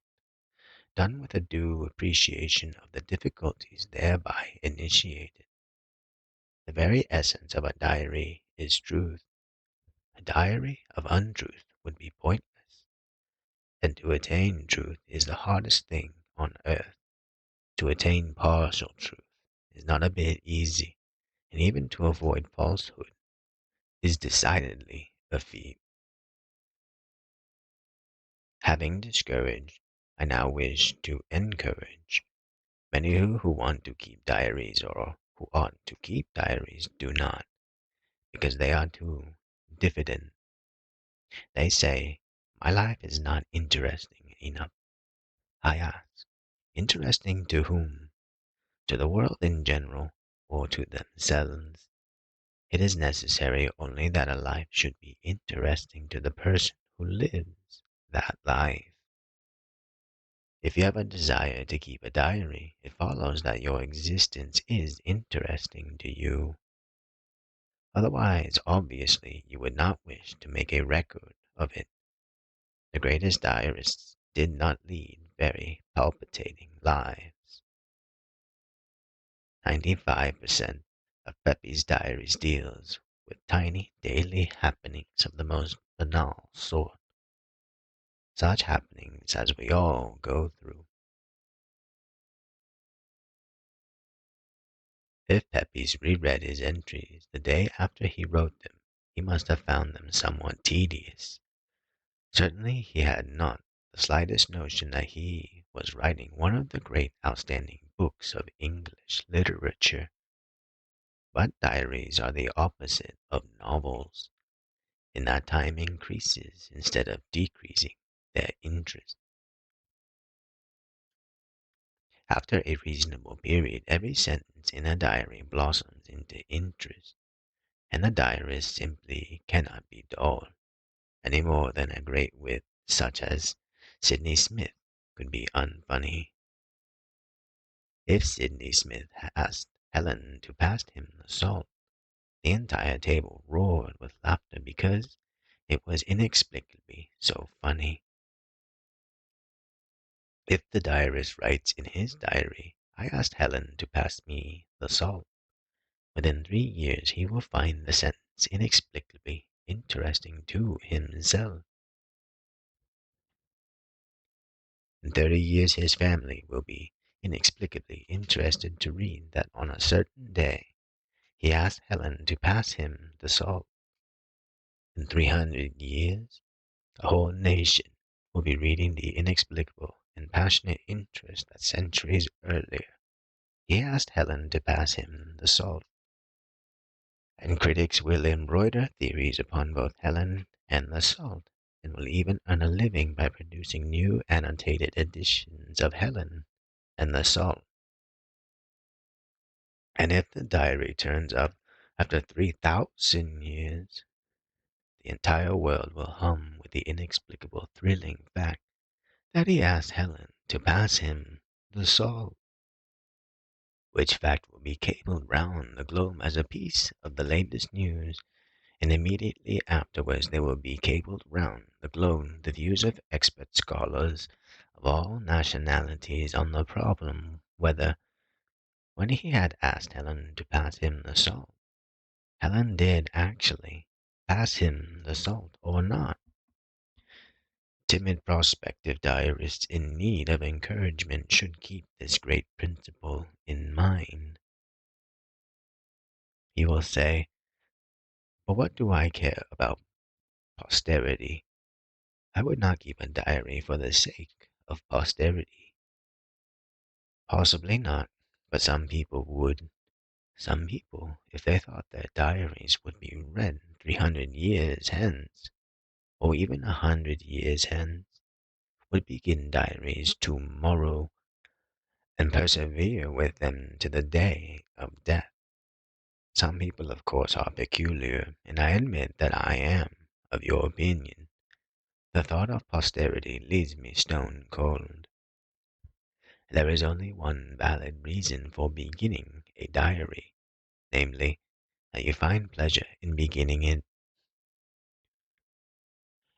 done with a due appreciation of the difficulties thereby initiated. The very essence of a diary is truth. A diary of untruth would be pointless, and to attain truth is the hardest thing on earth. To attain partial truth is not a bit easy, and even to avoid falsehood is decidedly a feat. Having discouraged, I now wish to encourage. Many who want to keep diaries or who ought to keep diaries do not, because they are too diffident. They say, my life is not interesting enough. I ask, interesting to whom? To the world in general, or to themselves? It is necessary only that a life should be interesting to the person who lives that life. If you have a desire to keep a diary, it follows that your existence is interesting to you. Otherwise, obviously, you would not wish to make a record of it. The greatest diarists did not lead very palpitating lives. 95% of Pepe's diaries deals with tiny daily happenings of the most banal sort, such happenings as we all go through. If Pepys reread his entries the day after he wrote them, he must have found them somewhat tedious. Certainly he had not the slightest notion that he was writing one of the great outstanding books of English literature. But diaries are the opposite of novels, in that time increases instead of decreasing their interest. After a reasonable period, every sentence in a diary blossoms into interest, and the diarist simply cannot be dull, any more than a great wit such as Sidney Smith could be unfunny. If Sidney Smith asked Helen to pass him the salt, The entire table roared with laughter because it was inexplicably so funny. If the diarist writes in his diary, I asked Helen to pass me the salt, within 3 years he will find the sentence inexplicably interesting to himself. In 30 years his family will be inexplicably interested to read that on a certain day he asked Helen to pass him the salt. In 300 years, a whole nation will be reading the inexplicable and passionate interest that centuries earlier he asked Helen to pass him the salt. And critics will embroider theories upon both Helen and the salt, and will even earn a living by producing new annotated editions of Helen and the salt. And if the diary turns up after 3,000 years, the entire world will hum with the inexplicable, thrilling fact that he asked Helen to pass him the salt, which fact will be cabled round the globe as a piece of the latest news, and immediately afterwards there will be cabled round the globe the views of expert scholars of all nationalities on the problem whether, when he had asked Helen to pass him the salt, Helen did actually pass him the salt or not. Timid prospective diarists in need of encouragement should keep this great principle in mind. He will say, but what do I care about posterity? I would not keep a diary for the sake of posterity. Possibly not, but some people would. Some people, if they thought their diaries would be read 300 years hence, or even 100 years hence, would begin diaries tomorrow and persevere with them to the day of death. Some people, of course, are peculiar, and I admit that I am of your opinion. The thought of posterity leaves me stone cold. There is only one valid reason for beginning a diary, namely, that you find pleasure in beginning it,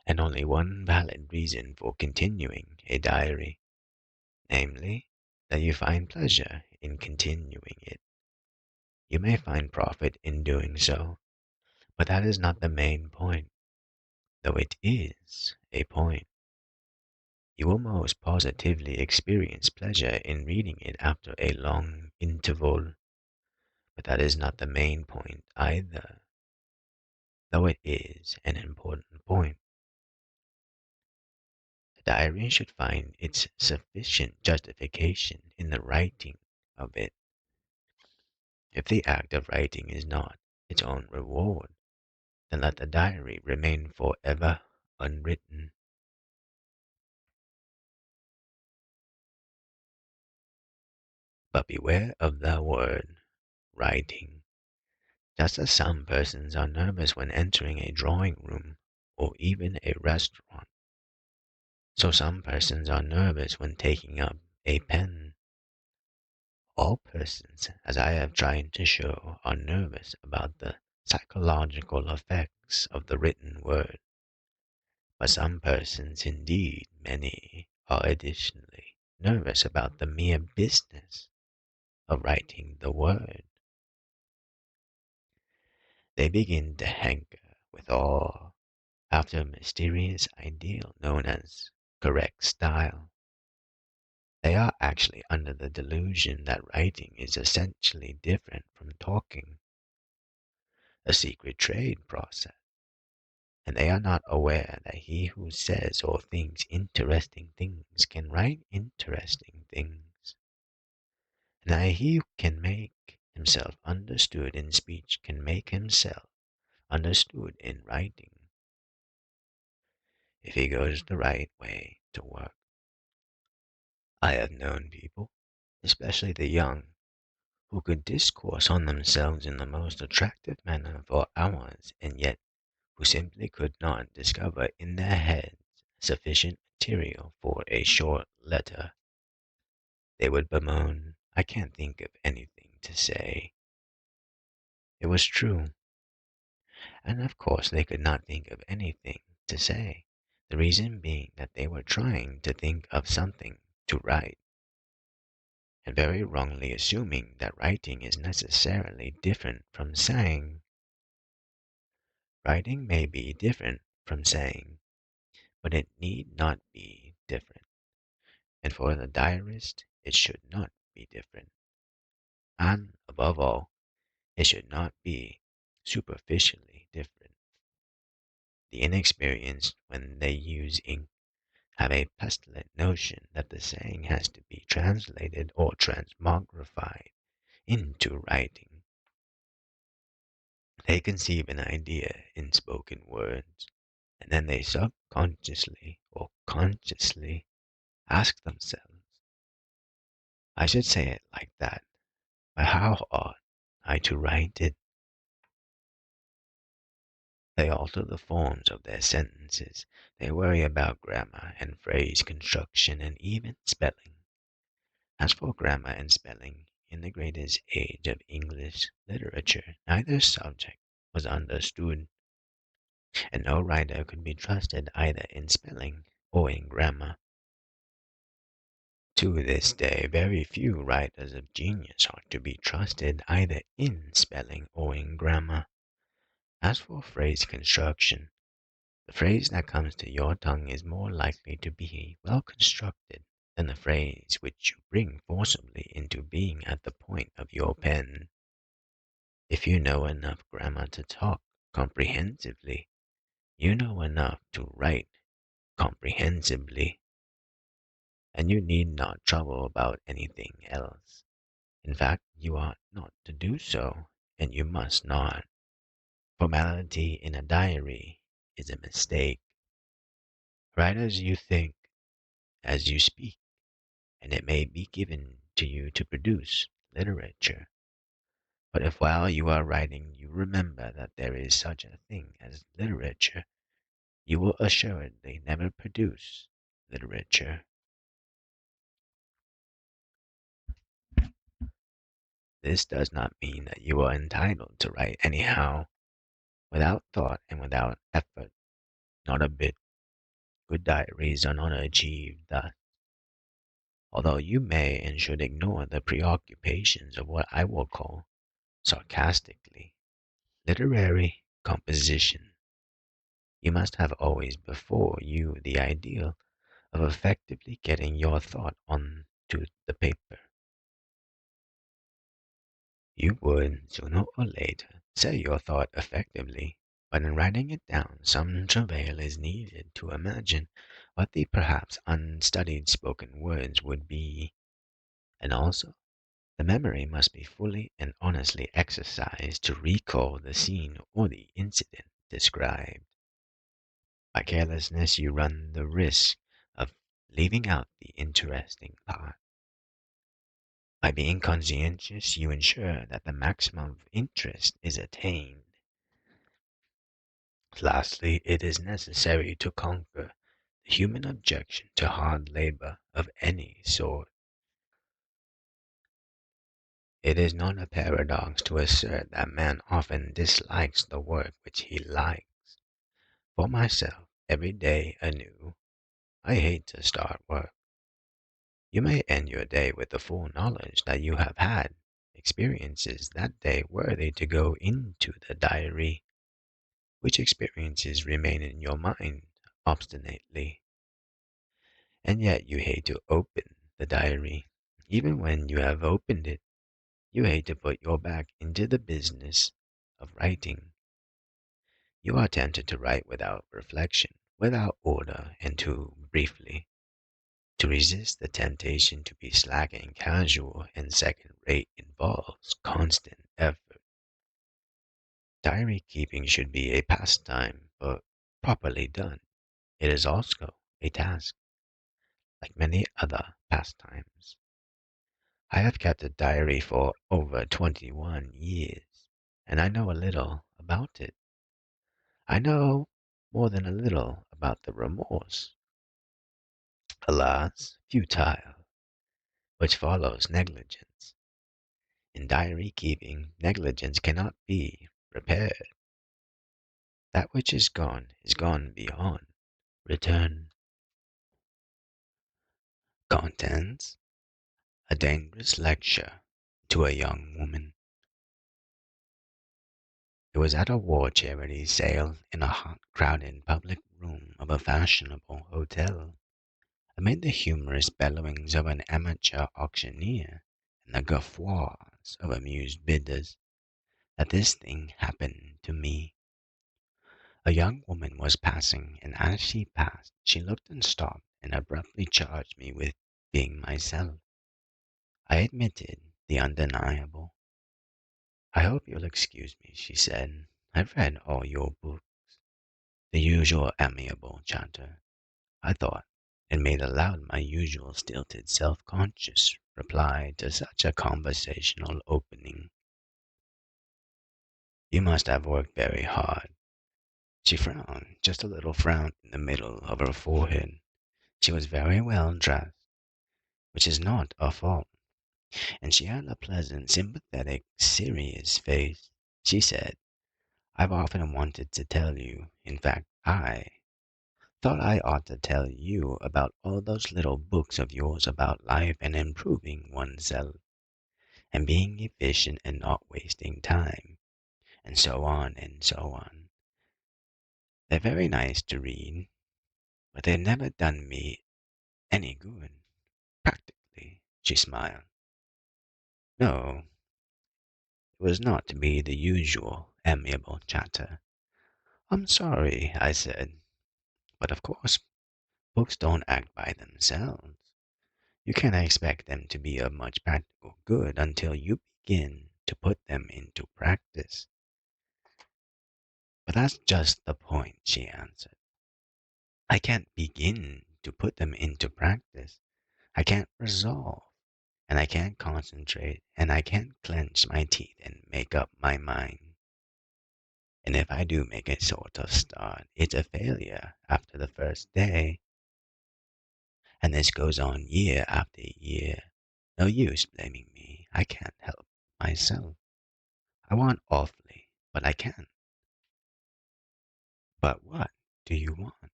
and only one valid reason for continuing a diary, namely, that you find pleasure in continuing it. You may find profit in doing so, but that is not the main point, though it is a point. You will most positively experience pleasure in reading it after a long interval, but that is not the main point either, though it is an important point. The diary should find its sufficient justification in the writing of it. If the act of writing is not its own reward, then let the diary remain forever unwritten. But beware of the word writing. Just as some persons are nervous when entering a drawing room or even a restaurant, so some persons are nervous when taking up a pen. All persons, as I have tried to show, are nervous about the psychological effects of the written word, but some persons, indeed many, are additionally nervous about the mere business of writing the word. They begin to hanker with awe after a mysterious ideal known as correct style. They are actually under the delusion that writing is essentially different from talking, a secret trade process, and they are not aware that he who says or thinks interesting things can write interesting things, and that he who can make himself understood in speech can make himself understood in writing, if he goes the right way to work. I have known people, especially the young, who could discourse on themselves in the most attractive manner for hours, and yet who simply could not discover in their heads sufficient material for a short letter. They would bemoan, I can't think of anything to say. It was true. And of course, they could not think of anything to say, the reason being that they were trying to think of something to write, and very wrongly assuming that writing is necessarily different from saying. Writing may be different from saying, but it need not be different, and for the diarist it should not be different, and above all, it should not be superficially different. The inexperienced, when they use ink, have a pestilent notion that the saying has to be translated or transmogrified into writing. They conceive an idea in spoken words, and then they subconsciously or consciously ask themselves, I should say it like that, but how ought I to write it? They alter the forms of their sentences. They worry about grammar and phrase construction and even spelling. As for grammar and spelling, in the greatest age of English literature, neither subject was understood, and no writer could be trusted either in spelling or in grammar. To this day, very few writers of genius are to be trusted either in spelling or in grammar. As for phrase construction, the phrase that comes to your tongue is more likely to be well constructed than the phrase which you bring forcibly into being at the point of your pen. If you know enough grammar to talk comprehensively, you know enough to write comprehensively, and you need not trouble about anything else. In fact, you ought not to do so, and you must not. Formality in a diary is a mistake. Write as you think, as you speak, and it may be given to you to produce literature. But if while you are writing you remember that there is such a thing as literature, you will assuredly never produce literature. This does not mean that you are entitled to write anyhow, without thought and without effort. Not a bit. Good diaries are not achieved thus. Although you may and should ignore the preoccupations of what I will call, sarcastically, literary composition. You must have always before you the ideal of effectively getting your thought on to the paper. You would, sooner or later, say your thought effectively, but in writing it down some travail is needed to imagine what the perhaps unstudied spoken words would be, and also the memory must be fully and honestly exercised to recall the scene or the incident described. By carelessness, you run the risk of leaving out the interesting part. By being conscientious, you ensure that the maximum of interest is attained. Lastly, it is necessary to conquer the human objection to hard labor of any sort. It is not a paradox to assert that man often dislikes the work which he likes. For myself, every day anew, I hate to start work. You may end your day with the full knowledge that you have had experiences that day worthy to go into the diary, which experiences remain in your mind obstinately. And yet you hate to open the diary. Even when you have opened it, you hate to put your back into the business of writing. You are tempted to write without reflection, without order, and too briefly. To resist the temptation to be slack and casual and second rate involves constant effort. Diary keeping should be a pastime, but properly done, it is also a task, like many other pastimes. I have kept a diary for over 21 years, and I know a little about it. I know more than a little about the remorse, alas, futile, which follows negligence. In diary keeping, negligence cannot be repaired. That which is gone beyond return. Contents: a dangerous lecture to a young woman. It was at a war charity sale in a hot, crowded public room of a fashionable hotel, amid the humorous bellowings of an amateur auctioneer and the guffaws of amused bidders, that this thing happened to me. A young woman was passing, and as she passed, she looked and stopped and abruptly charged me with being myself. I admitted the undeniable. "I hope you'll excuse me," she said. "I've read all your books." The usual amiable chatter, I thought, and made aloud my usual stilted, self-conscious reply to such a conversational opening. "You must have worked very hard." She frowned, just a little frown in the middle of her forehead. She was very well dressed, which is not a fault, and she had a pleasant, sympathetic, serious face. She said, "I've often wanted to tell you, in fact, I thought I ought to tell you about all those little books of yours about life and improving oneself, and being efficient and not wasting time, and so on and so on. They're very nice to read, but they've never done me any good, practically." She smiled. No, it was not to be the usual amiable chatter. "I'm sorry," I said, "but of course books don't act by themselves. You can't expect them to be of much practical good until you begin to put them into practice." "But that's just the point," she answered. "I can't begin to put them into practice. I can't resolve, and I can't concentrate, and I can't clench my teeth and make up my mind. And if I do make a sort of start, it's a failure after the first day. And this goes on year after year. No use blaming me. I can't help myself. I want awfully, but I can't." "But what do you want?"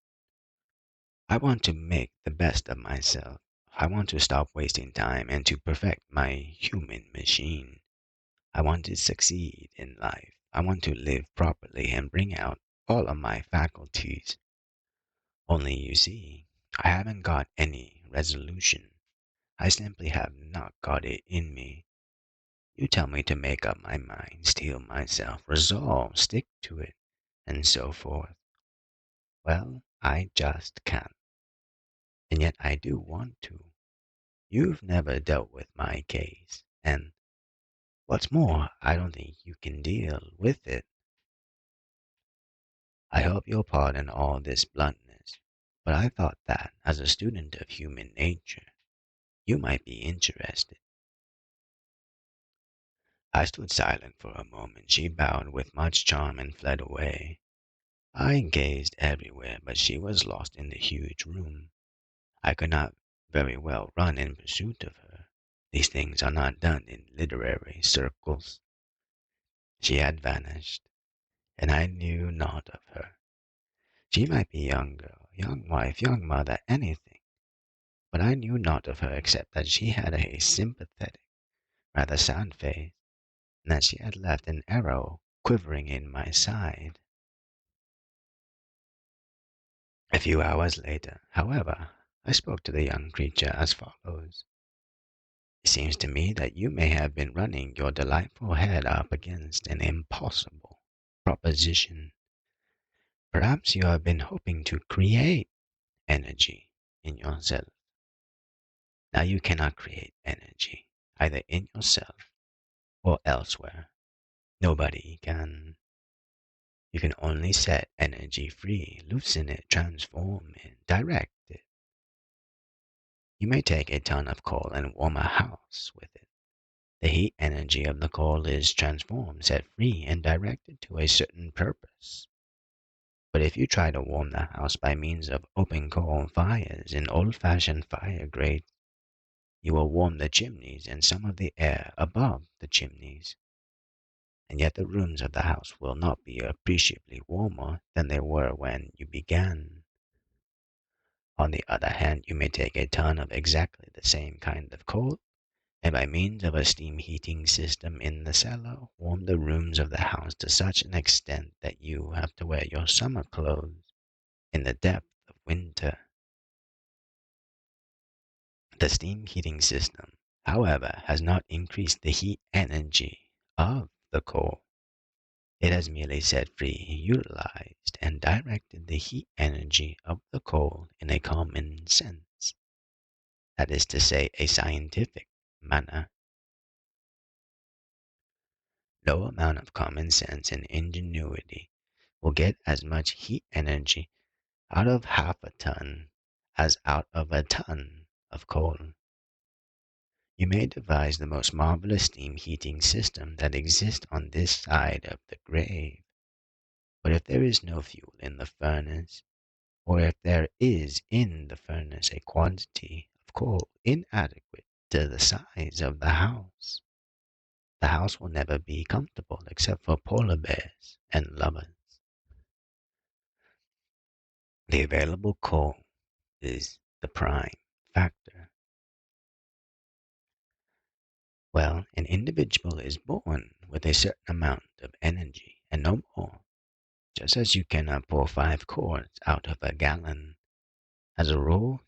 "I want to make the best of myself. I want to stop wasting time and to perfect my human machine. I want to succeed in life. I want to live properly and bring out all of my faculties. Only you see, I haven't got any resolution. I simply have not got it in me. You tell me to make up my mind, steel myself, resolve, stick to it, and so forth. Well, I just can't. And yet I do want to. You've never dealt with my case, and what's more, I don't think you can deal with it. I hope you'll pardon all this bluntness, but I thought that, as a student of human nature, you might be interested." I stood silent for a moment. She bowed with much charm and fled away. I gazed everywhere, but she was lost in the huge room. I could not very well run in pursuit of her. These things are not done in literary circles. She had vanished, and I knew naught of her. She might be young girl, young wife, young mother, anything, but I knew naught of her except that she had a sympathetic, rather sad face, and that she had left an arrow quivering in my side. A few hours later, however, I spoke to the young creature as follows. "It seems to me that you may have been running your delightful head up against an impossible proposition. Perhaps you have been hoping to create energy in yourself. Now you cannot create energy, either in yourself or elsewhere. Nobody can. You can only set energy free, loosen it, transform it, direct it. You may take a ton of coal and warm a house with it. The heat energy of the coal is transformed, set free, and directed to a certain purpose. But if you try to warm the house by means of open coal fires in old-fashioned fire grates, you will warm the chimneys and some of the air above the chimneys. and yet the rooms of the house will not be appreciably warmer than they were when you began. On the other hand, you may take a ton of exactly the same kind of coal, and by means of a steam heating system in the cellar, warm the rooms of the house to such an extent that you have to wear your summer clothes in the depth of winter. The steam heating system, however, has not increased the heat energy of the coal. It has merely set free, utilized, and directed the heat energy of the coal in a common sense, that is to say, a scientific manner. No amount of common sense and ingenuity will get as much heat energy out of half a ton as out of a ton of coal. You may devise the most marvelous steam heating system that exists on this side of the grave, but if there is no fuel in the furnace, or if there is in the furnace a quantity of coal inadequate to the size of the house will never be comfortable except for polar bears and lovers. The available coal is the prime factor. Well, an individual is born with a certain amount of energy and no more. Just as you cannot pour 5 quarts out of a gallon, as a rule,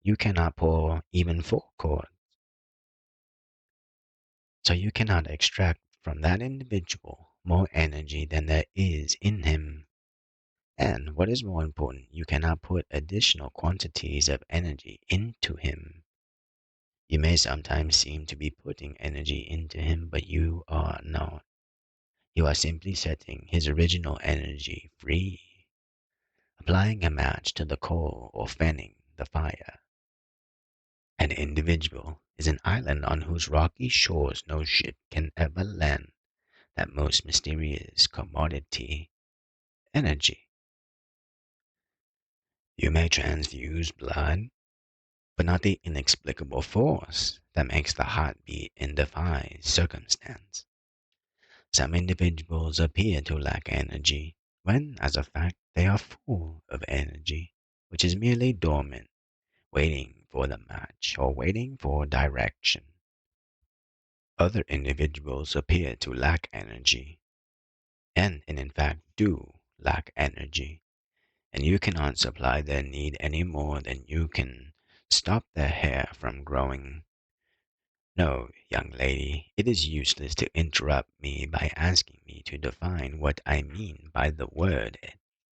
you cannot pour even 4 quarts. So you cannot extract from that individual more energy than there is in him. And what is more important, you cannot put additional quantities of energy into him. You may sometimes seem to be putting energy into him, but you are not. You are simply setting his original energy free, applying a match to the coal or fanning the fire. An individual is an island on whose rocky shores no ship can ever land that most mysterious commodity, energy. You may transfuse blood, but not the inexplicable force that makes the heart beat and defies circumstance. Some individuals appear to lack energy, when, as a fact, they are full of energy, which is merely dormant, waiting for the match or waiting for direction. Other individuals appear to lack energy, and in fact do lack energy, and you cannot supply their need any more than you can stop their hair from growing. No, young lady, it is useless to interrupt me by asking me to define what I mean by the word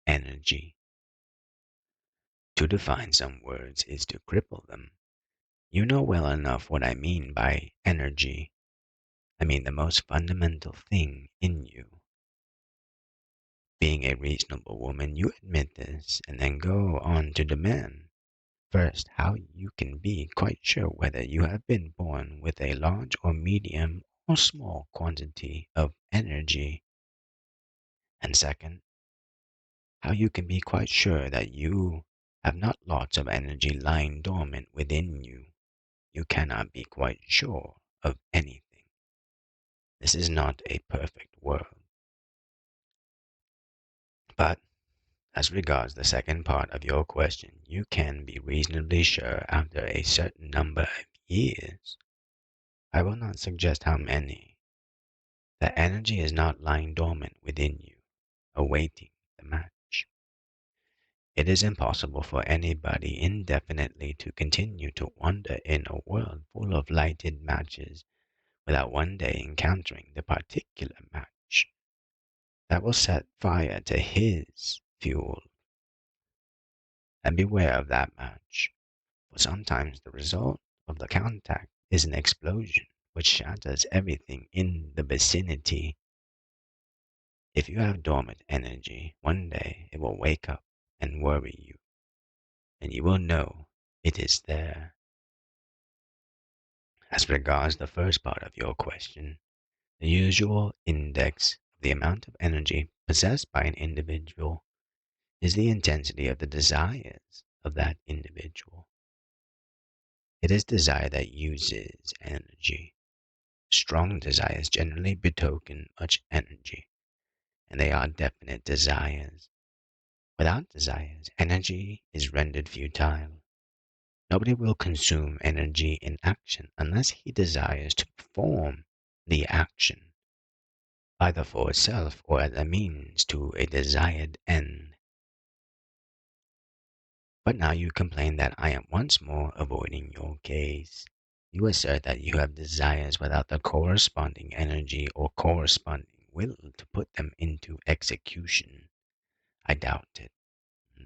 energy. To define some words is to cripple them. You know well enough what I mean by energy. I mean the most fundamental thing in you. Being a reasonable woman, you admit this and then go on to demand, first, how you can be quite sure whether you have been born with a large or medium or small quantity of energy, and second, how you can be quite sure that you have not lots of energy lying dormant within you. You cannot be quite sure of anything. This is not a perfect world. But as regards the second part of your question, you can be reasonably sure after a certain number of years. I will not suggest how many. That energy is not lying dormant within you, awaiting the match. It is impossible for anybody indefinitely to continue to wander in a world full of lighted matches without one day encountering the particular match that will set fire to his fuel. And beware of that match, for sometimes the result of the contact is an explosion which shatters everything in the vicinity. If you have dormant energy, one day it will wake up and worry you, and you will know it is there. As regards the first part of your question, the usual index of the amount of energy possessed by an individual is the intensity of the desires of that individual. It is desire that uses energy. strong desires generally betoken much energy, and they are definite desires. Without desires, energy is rendered futile. Nobody will consume energy in action unless he desires to perform the action, either for itself or as a means to a desired end. But now you complain that I am once more avoiding your case. You assert that you have desires without the corresponding energy or corresponding will to put them into execution. I doubt it.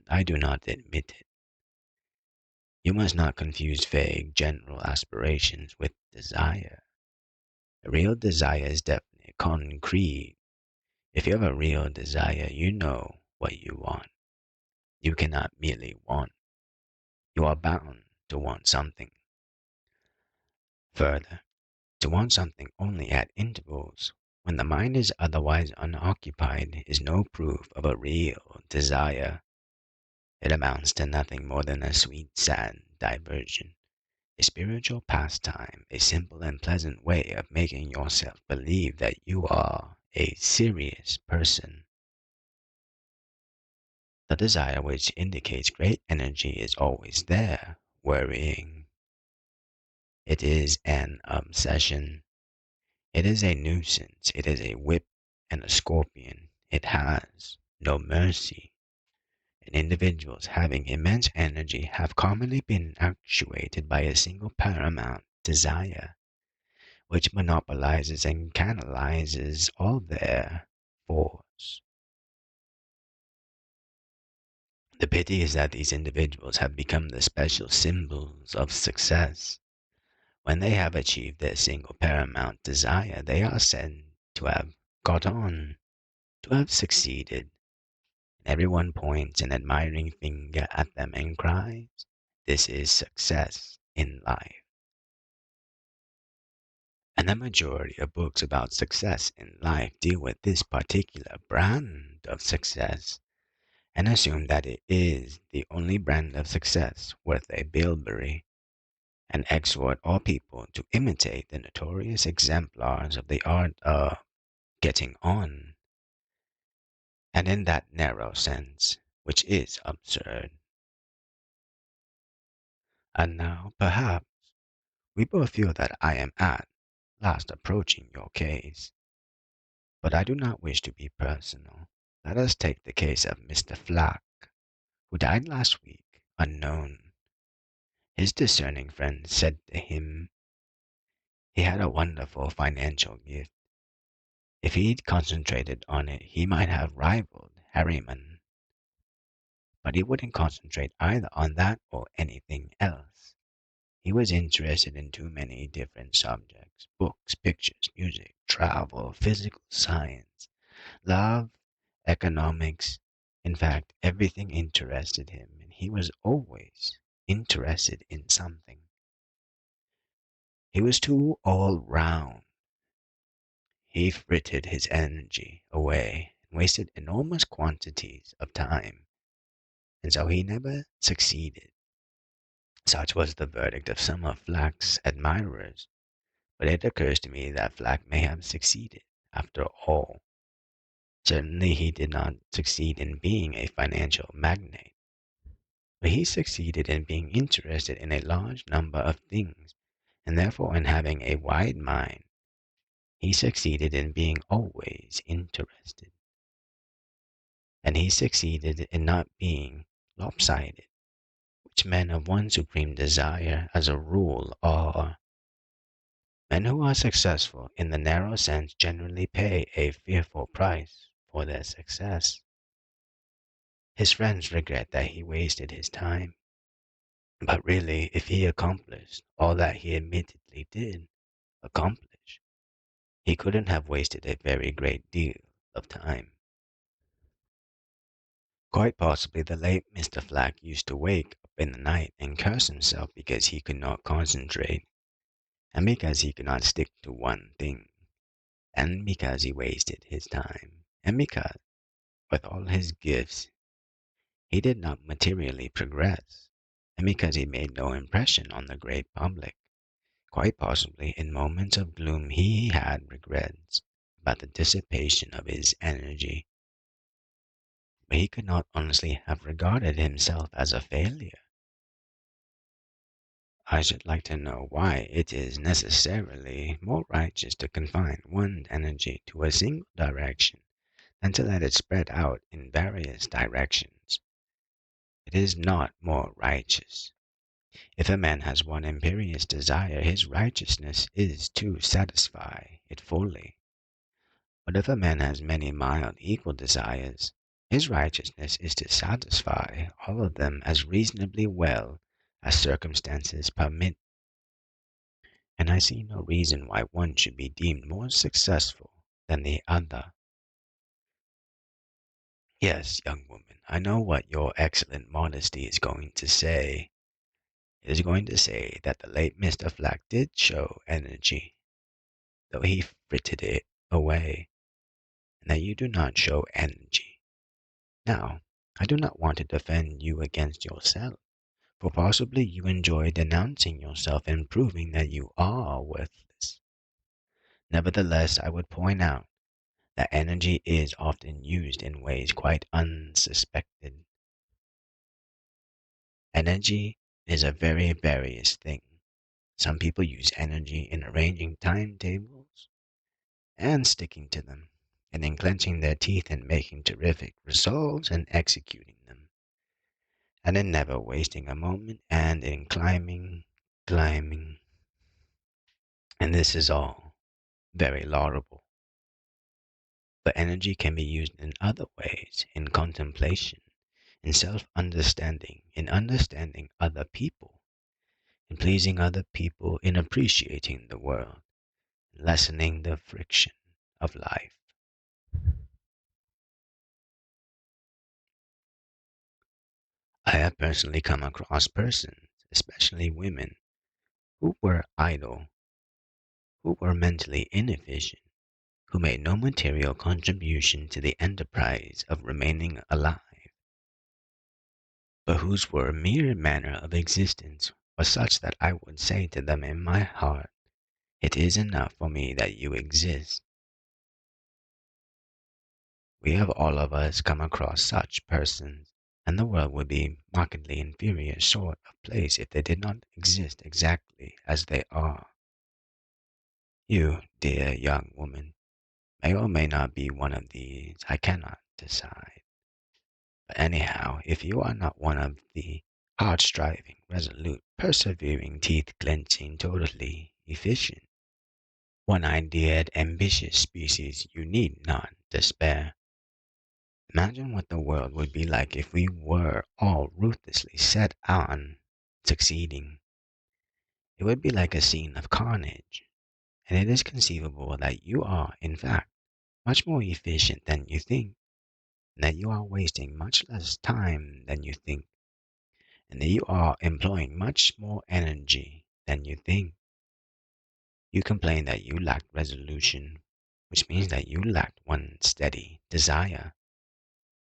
I do not admit it. You must not confuse vague, general aspirations with desire. A real desire is definite, concrete. If you have a real desire, you know what you want. You cannot merely want. You are bound to want something. Further, to want something only at intervals, when the mind is otherwise unoccupied, is no proof of a real desire. It amounts to nothing more than a sweet, sad diversion, a spiritual pastime, a simple and pleasant way of making yourself believe that you are a serious person. The desire which indicates great energy is always there, worrying. It is an obsession. It is a nuisance. It is a whip and a scorpion. It has no mercy. And individuals having immense energy have commonly been actuated by a single paramount desire, which monopolizes and canalizes all their force. The pity is that these individuals have become the special symbols of success. When they have achieved their single paramount desire, they are said to have got on, to have succeeded, and everyone points an admiring finger at them and cries, "This is success in life." And the majority of books about success in life deal with this particular brand of success and assume that it is the only brand of success worth a bilberry, and exhort all people to imitate the notorious exemplars of the art of getting on, and in that narrow sense, which is absurd. And now, perhaps, we both feel that I am at last approaching your case. But I do not wish to be personal. Let us take the case of Mr. Flack, who died last week, unknown. His discerning friends said to him he had a wonderful financial gift. If he'd concentrated on it, he might have rivaled Harriman. But he wouldn't concentrate either on that or anything else. He was interested in too many different subjects: books, pictures, music, travel, physical science, love, economics. In fact, everything interested him, and he was always interested in something. He was too all round. He frittered his energy away and wasted enormous quantities of time, and so he never succeeded. Such was the verdict of some of Flack's admirers, but it occurs to me that Flack may have succeeded after all. Certainly he did not succeed in being a financial magnate, but he succeeded in being interested in a large number of things, and therefore in having a wide mind. He succeeded in being always interested, and he succeeded in not being lopsided, which men of one supreme desire, as a rule, are. Men who are successful in the narrow sense generally pay a fearful price for their success. His friends regret that he wasted his time, but really, if he accomplished all that he admittedly did accomplish, he couldn't have wasted a very great deal of time. Quite possibly the late Mr. Flack used to wake up in the night and curse himself because he could not concentrate, and because he could not stick to one thing, and because he wasted his time, and because, with all his gifts, he did not materially progress, and because he made no impression on the great public. Quite possibly, in moments of gloom, he had regrets about the dissipation of his energy, but he could not honestly have regarded himself as a failure. I should like to know why it is necessarily more righteous to confine one's energy to a single direction than to let it spread out in various directions. It is not more righteous. If a man has one imperious desire, his righteousness is to satisfy it fully. But if a man has many mild equal desires, his righteousness is to satisfy all of them as reasonably well as circumstances permit. And I see no reason why one should be deemed more successful than the other. Yes, young woman, I know what your excellent modesty is going to say. It is going to say that the late Mr. Flack did show energy, though he frittered it away, and that you do not show energy. Now, I do not want to defend you against yourself, for possibly you enjoy denouncing yourself and proving that you are worthless. Nevertheless, I would point out that energy is often used in ways quite unsuspected. Energy is a very various thing. Some people use energy in arranging timetables and sticking to them, and in clenching their teeth and making terrific results and executing them, and in never wasting a moment, and in climbing, and this is all very laudable. But energy can be used in other ways, in contemplation, in self-understanding, in understanding other people, in pleasing other people, in appreciating the world, in lessening the friction of life. I have personally come across persons, especially women, who were idle, who were mentally inefficient, who made no material contribution to the enterprise of remaining alive, but whose were mere manner of existence was such that I would say to them in my heart, it is enough for me that you exist. We have all of us come across such persons, and the world would be markedly inferior sort of place if they did not exist exactly as they are. You, dear young woman, may or may not be one of these, I cannot decide. But anyhow, if you are not one of the hard-striving, resolute, persevering, teeth-clenching, totally efficient, one-ideaed, ambitious species, you need not despair. Imagine what the world would be like if we were all ruthlessly set on succeeding. It would be like a scene of carnage, and it is conceivable that you are, in fact, much more efficient than you think, and that you are wasting much less time than you think, and that you are employing much more energy than you think. You complain that you lack resolution, which means that you lacked one steady desire.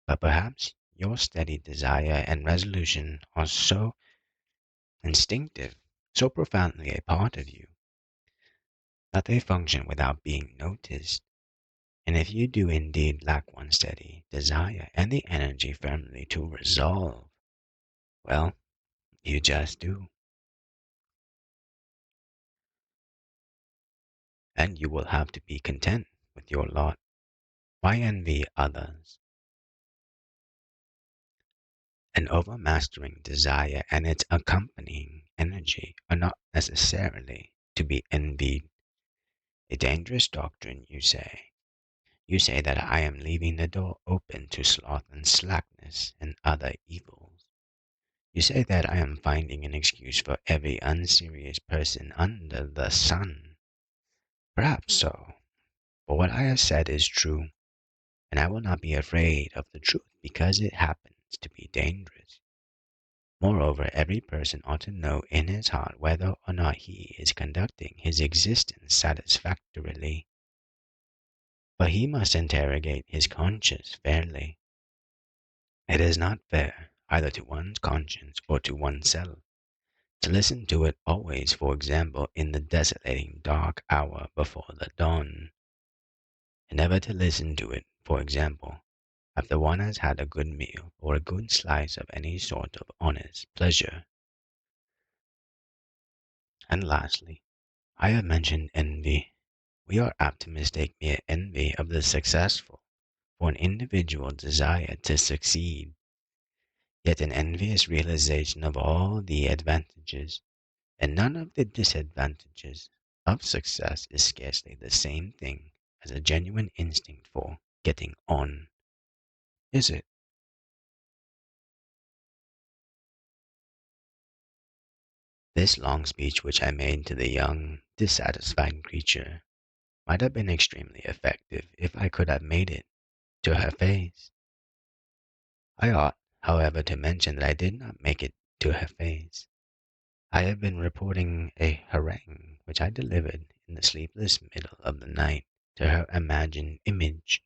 But perhaps your steady desire and resolution are so instinctive, so profoundly a part of you, that they function without being noticed. And if you do indeed lack one steady desire and the energy firmly to resolve, well, you just do. And you will have to be content with your lot. Why envy others? An overmastering desire and its accompanying energy are not necessarily to be envied. A dangerous doctrine, you say. You say that I am leaving the door open to sloth and slackness and other evils. You say that I am finding an excuse for every unserious person under the sun. Perhaps so, but what I have said is true, and I will not be afraid of the truth because it happens to be dangerous. Moreover, every person ought to know in his heart whether or not he is conducting his existence satisfactorily. But he must interrogate his conscience fairly. It is not fair, either to one's conscience or to oneself, To listen to it always, for example, in the desolating dark hour before the dawn, and never to listen to it, for example, after one has had a good meal or a good slice of any sort of honest pleasure. And lastly, I have mentioned envy. We are apt to mistake mere envy of the successful for an individual desire to succeed, yet an envious realization of all the advantages and none of the disadvantages of success is scarcely the same thing as a genuine instinct for getting on, is it? This long speech which I made to the young, dissatisfied creature might have been extremely effective if I could have made it to her face. I ought, however, to mention that I did not make it to her face. I have been reporting a harangue which I delivered in the sleepless middle of the night to her imagined image.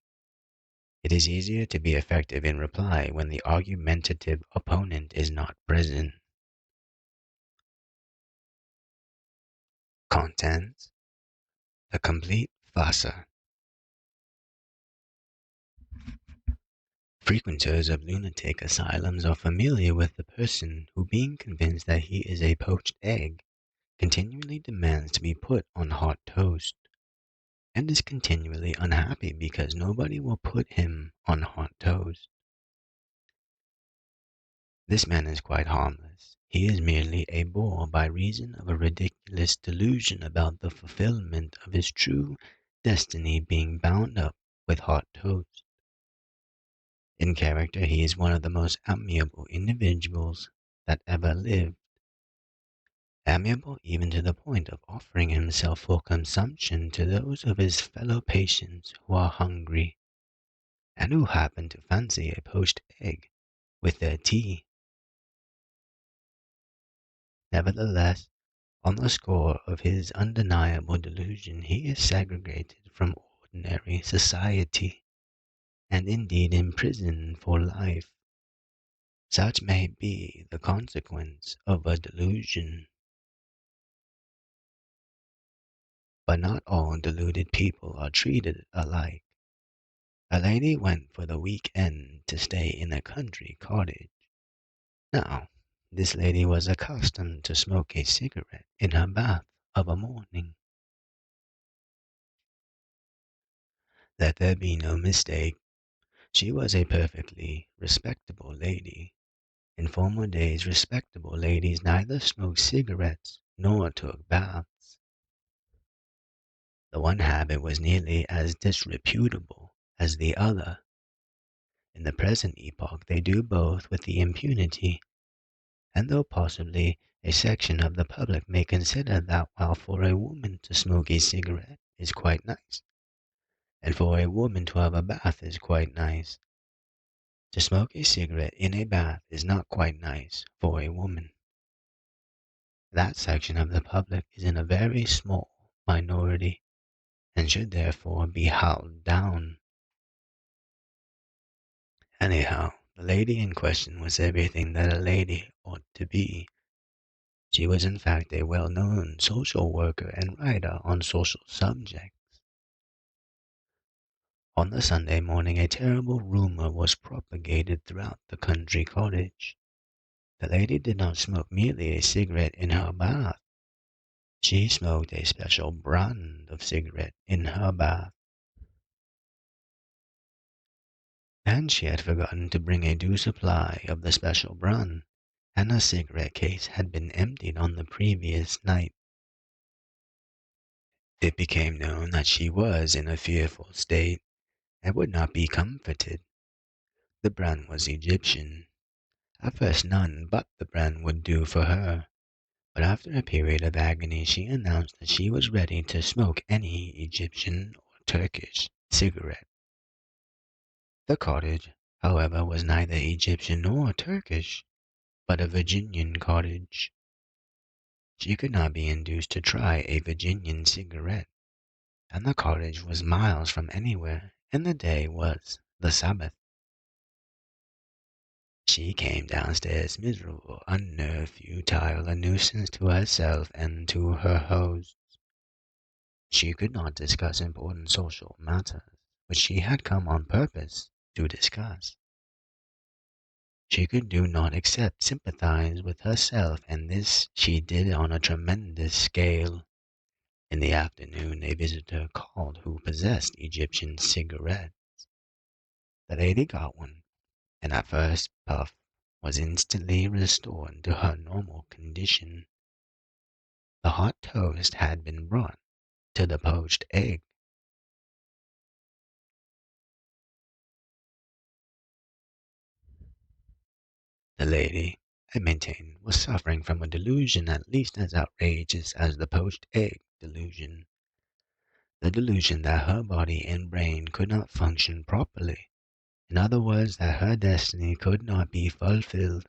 It is easier to be effective in reply when the argumentative opponent is not present. Contents: The complete farsa. Frequenters of lunatic asylums are familiar with the person who, being convinced that he is a poached egg, continually demands to be put on hot toast, and is continually unhappy because nobody will put him on hot toast. This man is quite harmless. He is merely a bore by reason of a ridiculous delusion about the fulfillment of his true destiny being bound up with hot toast. In character, he is one of the most amiable individuals that ever lived. Amiable even to the point of offering himself for consumption to those of his fellow patients who are hungry, and who happen to fancy a poached egg with their tea. Nevertheless, on the score of his undeniable delusion, he is segregated from ordinary society, and indeed imprisoned for life. Such may be the consequence of a delusion. But not all deluded people are treated alike. A lady went for the week end to stay in a country cottage. Now, this lady was accustomed to smoke a cigarette in her bath of a morning. Let there be no mistake. She was a perfectly respectable lady. In former days, respectable ladies neither smoked cigarettes nor took baths. The one habit was nearly as disreputable as the other. In the present epoch, they do both with the impunity, and though possibly a section of the public may consider that while for a woman to smoke a cigarette is quite nice, and for a woman to have a bath is quite nice, to smoke a cigarette in a bath is not quite nice for a woman. That section of the public is in a very small minority, and should therefore be howled down. Anyhow, the lady in question was everything that a lady ought to be. She was in fact a well-known social worker and writer on social subjects. On the Sunday morning, a terrible rumor was propagated throughout the country cottage. The lady did not smoke merely a cigarette in her bath. She smoked a special brand of cigarette in her bath. And she had forgotten to bring a due supply of the special brand, and her cigarette case had been emptied on the previous night. It became known that she was in a fearful state and would not be comforted. The brand was Egyptian. At first none but the brand would do for her, but after a period of agony she announced that she was ready to smoke any Egyptian or Turkish cigarette. The cottage, however, was neither Egyptian nor Turkish, but a Virginian cottage. She could not be induced to try a Virginian cigarette, and the cottage was miles from anywhere, and the day was the Sabbath. She came downstairs miserable, unnerved, futile, a nuisance to herself and to her host. She could not discuss important social matters, which she had come on purpose to discuss. She could do naught except sympathize with herself, and this she did on a tremendous scale. In the afternoon, a visitor called who possessed Egyptian cigarettes. The lady got one, and at first puff was instantly restored to her normal condition. The hot toast had been brought to the poached egg. The lady, I maintain, was suffering from a delusion at least as outrageous as the poached egg delusion. The delusion that her body and brain could not function properly. In other words, that her destiny could not be fulfilled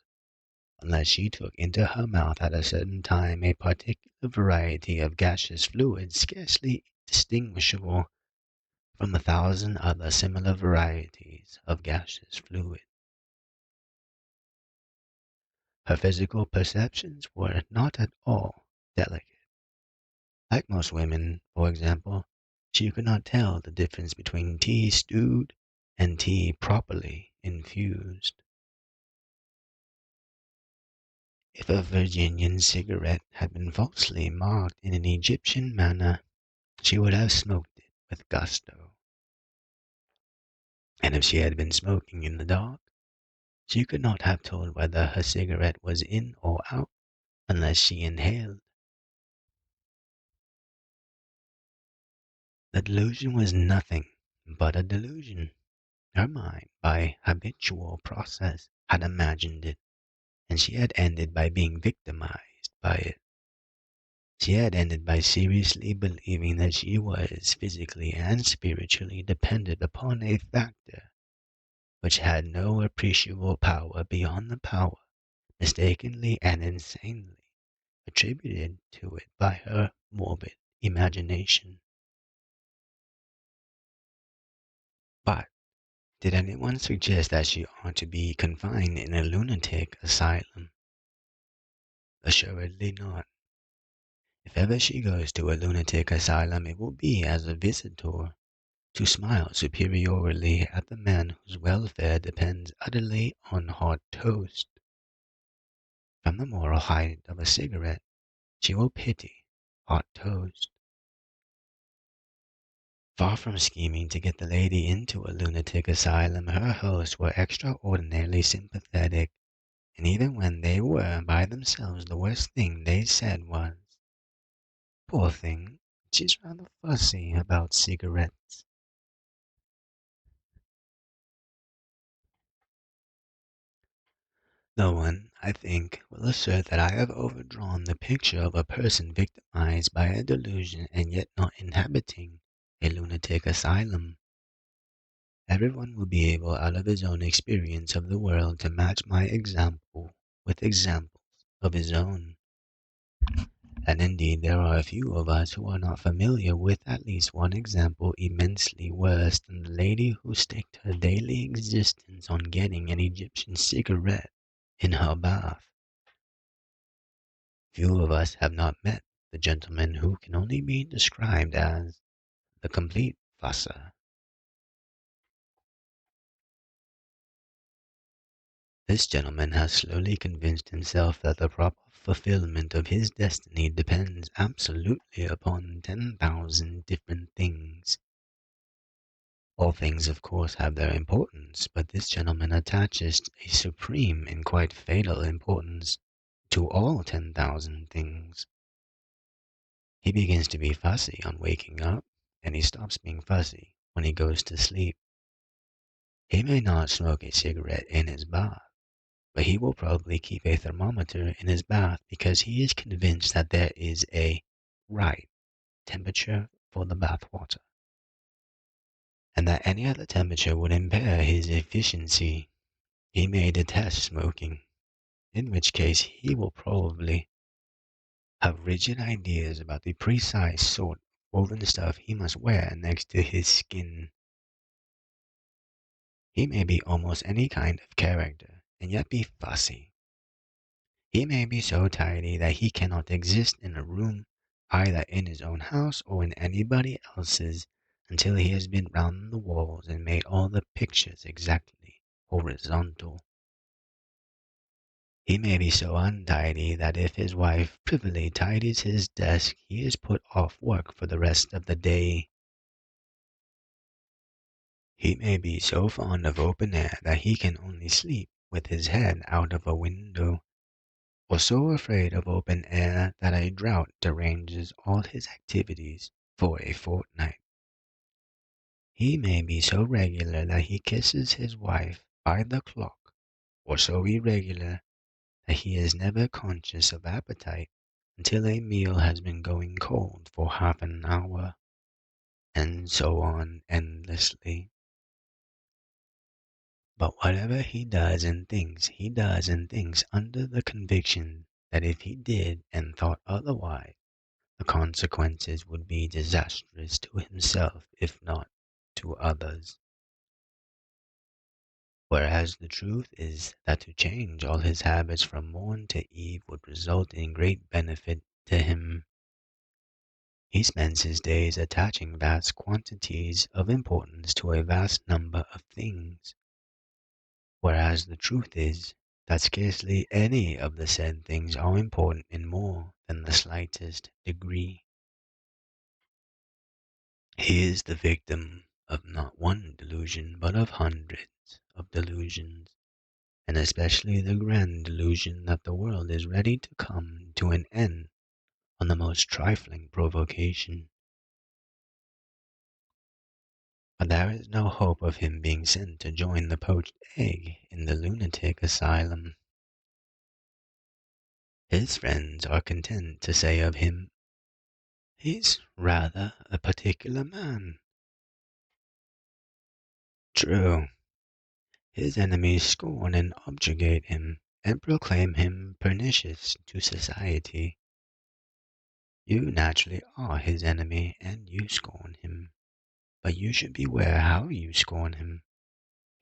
unless she took into her mouth at a certain time a particular variety of gaseous fluid scarcely distinguishable from 1,000 other similar varieties of gaseous fluid. Her physical perceptions were not at all delicate. Like most women, for example, she could not tell the difference between tea stewed and tea properly infused. If a Virginian cigarette had been falsely marked in an Egyptian manner, she would have smoked it with gusto. And if she had been smoking in the dark, she could not have told whether her cigarette was in or out unless she inhaled. The delusion was nothing but a delusion. Her mind, by habitual process, had imagined it, and she had ended by being victimized by it. She had ended by seriously believing that she was physically and spiritually dependent upon a factor which had no appreciable power beyond the power mistakenly and insanely attributed to it by her morbid imagination. But did anyone suggest that she ought to be confined in a lunatic asylum? Assuredly not. If ever she goes to a lunatic asylum, it will be as a visitor, to smile superiorly at the man whose welfare depends utterly on hot toast. From the moral height of a cigarette, she will pity hot toast. Far from scheming to get the lady into a lunatic asylum, her hosts were extraordinarily sympathetic, and even when they were by themselves, the worst thing they said was, "Poor thing, she's rather fussy about cigarettes." No one, I think, will assert that I have overdrawn the picture of a person victimized by a delusion and yet not inhabiting a lunatic asylum. Everyone will be able out of his own experience of the world to match my example with examples of his own. And indeed there are a few of us who are not familiar with at least one example immensely worse than the lady who staked her daily existence on getting an Egyptian cigarette in her bath. Few of us have not met the gentleman who can only be described as the complete fusser. This gentleman has slowly convinced himself that the proper fulfillment of his destiny depends absolutely upon 10,000 different things. All things, of course, have their importance, but this gentleman attaches a supreme and quite fatal importance to all 10,000 things. He begins to be fussy on waking up, and he stops being fussy when he goes to sleep. He may not smoke a cigarette in his bath, but he will probably keep a thermometer in his bath because he is convinced that there is a right temperature for the bath water, and that any other temperature would impair his efficiency. He may detest smoking, in which case he will probably have rigid ideas about the precise sort of woven stuff he must wear next to his skin. He may be almost any kind of character, and yet be fussy. He may be so tidy that he cannot exist in a room, either in his own house or in anybody else's, until he has been round the walls and made all the pictures exactly horizontal. He may be so untidy that if his wife privily tidies his desk, he is put off work for the rest of the day. He may be so fond of open air that he can only sleep with his head out of a window, or so afraid of open air that a drought deranges all his activities for a fortnight. He may be so regular that he kisses his wife by the clock, or so irregular that he is never conscious of appetite until a meal has been going cold for half an hour, and so on endlessly. But whatever he does and thinks under the conviction that if he did and thought otherwise, the consequences would be disastrous to himself if not to others. Whereas the truth is that to change all his habits from morn to eve would result in great benefit to him. He spends his days attaching vast quantities of importance to a vast number of things, whereas the truth is that scarcely any of the said things are important in more than the slightest degree. He is the victim of not one delusion, but of hundreds of delusions, and especially the grand delusion that the world is ready to come to an end on the most trifling provocation. But there is no hope of him being sent to join the poached egg in the lunatic asylum. His friends are content to say of him, "He's rather a particular man." True, his enemies scorn and objurgate him, and proclaim him pernicious to society. You naturally are his enemy, and you scorn him. But you should beware how you scorn him,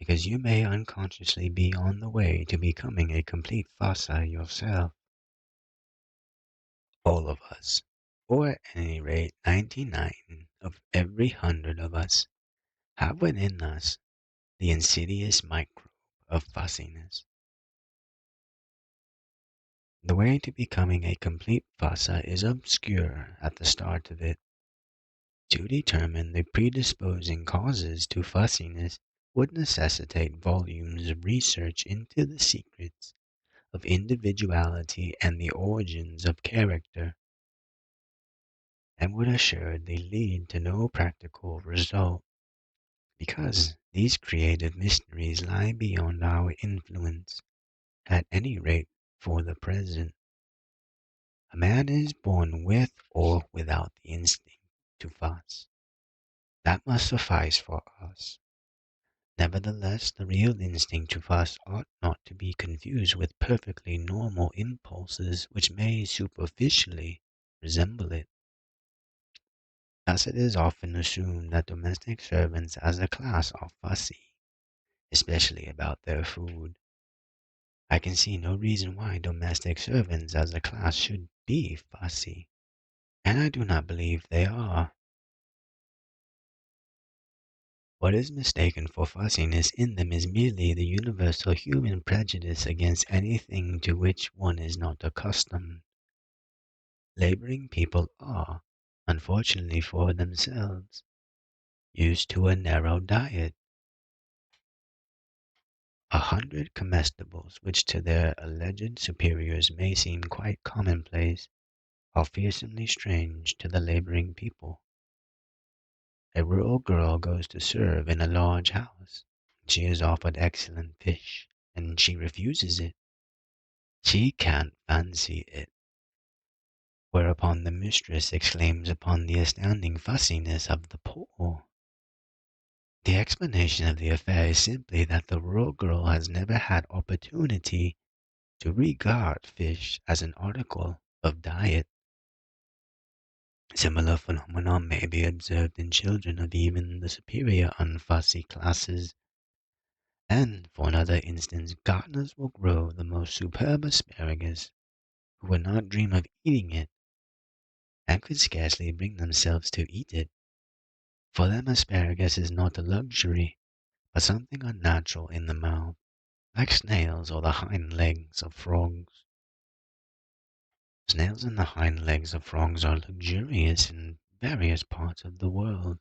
because you may unconsciously be on the way to becoming a complete farsa yourself. All of us, or at any rate 99 of every 100 of us, have within us the insidious microbe of fussiness. The way to becoming a complete farsa is obscure at the start of it. To determine the predisposing causes to fussiness would necessitate volumes of research into the secrets of individuality and the origins of character, and would assuredly lead to no practical result, because these creative mysteries lie beyond our influence, at any rate for the present. A man is born with or without the instinct to fuss. That must suffice for us. Nevertheless, the real instinct to fuss ought not to be confused with perfectly normal impulses which may superficially resemble it. Thus it is often assumed that domestic servants as a class are fussy, especially about their food. I can see no reason why domestic servants as a class should be fussy, and I do not believe they are. What is mistaken for fussiness in them is merely the universal human prejudice against anything to which one is not accustomed. Laboring people are, unfortunately for themselves, used to a narrow diet. 100 comestibles, which to their alleged superiors may seem quite commonplace, are fearsomely strange to the laboring people. A rural girl goes to serve in a large house. She is offered excellent fish, and she refuses it. She can't fancy it. Whereupon the mistress exclaims upon the astounding fussiness of the poor. The explanation of the affair is simply that the rural girl has never had opportunity to regard fish as an article of diet. Similar phenomena may be observed in children of even the superior unfussy classes. And for another instance, gardeners will grow the most superb asparagus, who would not dream of eating it, and could scarcely bring themselves to eat it. For them asparagus is not a luxury, but something unnatural in the mouth, like snails or the hind legs of frogs. Snails and the hind legs of frogs are luxurious in various parts of the world.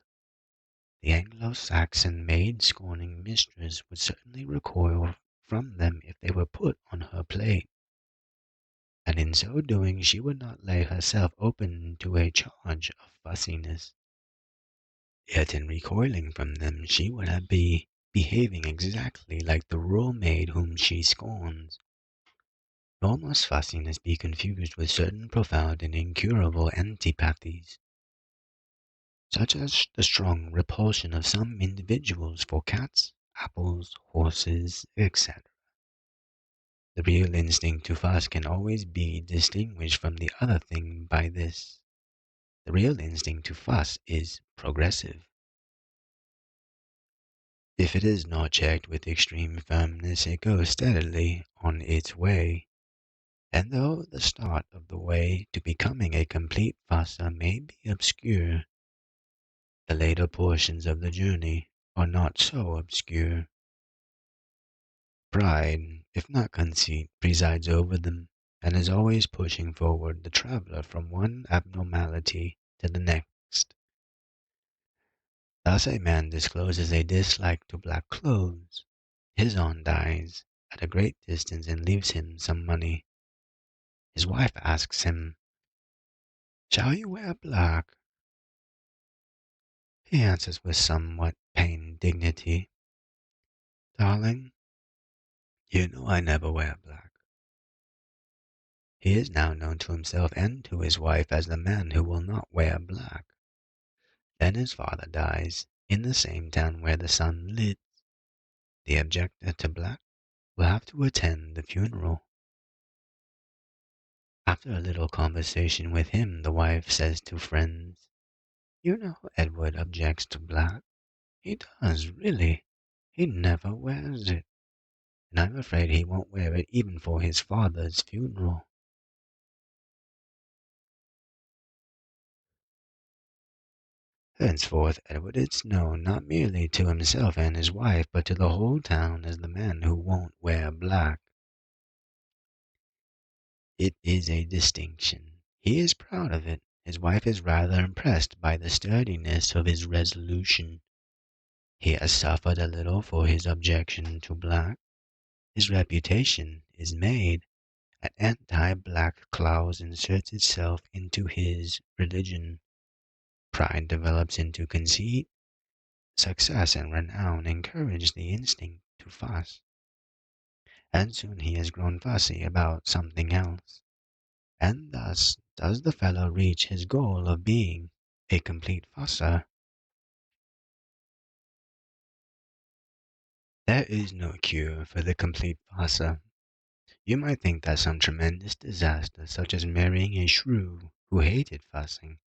The Anglo-Saxon maid-scorning mistress would certainly recoil from them if they were put on her plate, and in so doing she would not lay herself open to a charge of fussiness. Yet in recoiling from them she would be behaving exactly like the rural maid whom she scorns. Nor must fussiness be confused with certain profound and incurable antipathies, such as the strong repulsion of some individuals for cats, apples, horses, etc. The real instinct to fuss can always be distinguished from the other thing by this. The real instinct to fuss is progressive. If it is not checked with extreme firmness, it goes steadily on its way. And though the start of the way to becoming a complete fusser may be obscure, the later portions of the journey are not so obscure. Pride, if not conceit, presides over them, and is always pushing forward the traveler from one abnormality to the next. Thus a man discloses a dislike to black clothes. His aunt dies at a great distance and leaves him some money. His wife asks him, "Shall you wear black?" He answers with somewhat pained dignity, "Darling, you know I never wear black." He is now known to himself and to his wife as the man who will not wear black. Then his father dies in the same town where the son lives. The objector to black will have to attend the funeral. After a little conversation with him, the wife says to friends, "You know Edward objects to black. He does, really. He never wears it, and I'm afraid he won't wear it even for his father's funeral." Henceforth Edward is known not merely to himself and his wife, but to the whole town as the man who won't wear black. It is a distinction. He is proud of it. His wife is rather impressed by the sturdiness of his resolution. He has suffered a little for his objection to black. His reputation is made. An anti-black clause inserts itself into his religion. Pride develops into conceit. Success and renown encourage the instinct to fuss. And soon he has grown fussy about something else. And thus does the fellow reach his goal of being a complete fusser. There is no cure for the complete fusser. You might think that some tremendous disaster, such as marrying a shrew who hated fussing,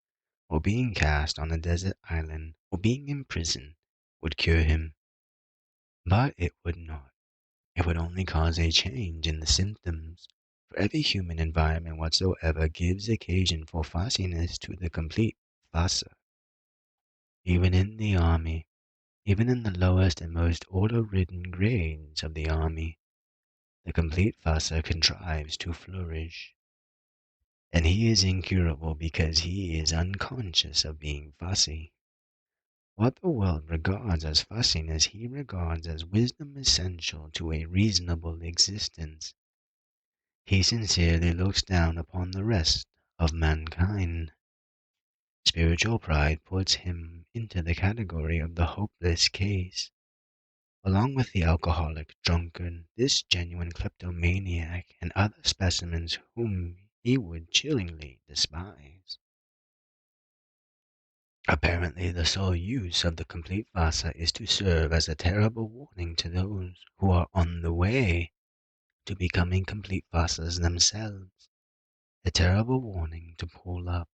or being cast on a desert island, or being imprisoned, would cure him. But it would not. It would only cause a change in the symptoms. For every human environment whatsoever gives occasion for fussiness to the complete fusser. Even in the army, even in the lowest and most order-ridden grades of the army, the complete fusser contrives to flourish. And he is incurable because he is unconscious of being fussy. What the world regards as fussiness he regards as wisdom essential to a reasonable existence. He sincerely looks down upon the rest of mankind. Spiritual pride puts him into the category of the hopeless case. Along with the alcoholic, drunkard, this genuine kleptomaniac, and other specimens whom he would chillingly despise. Apparently, the sole use of the complete vasa is to serve as a terrible warning to those who are on the way to becoming complete vasas themselves. A terrible warning to pull up.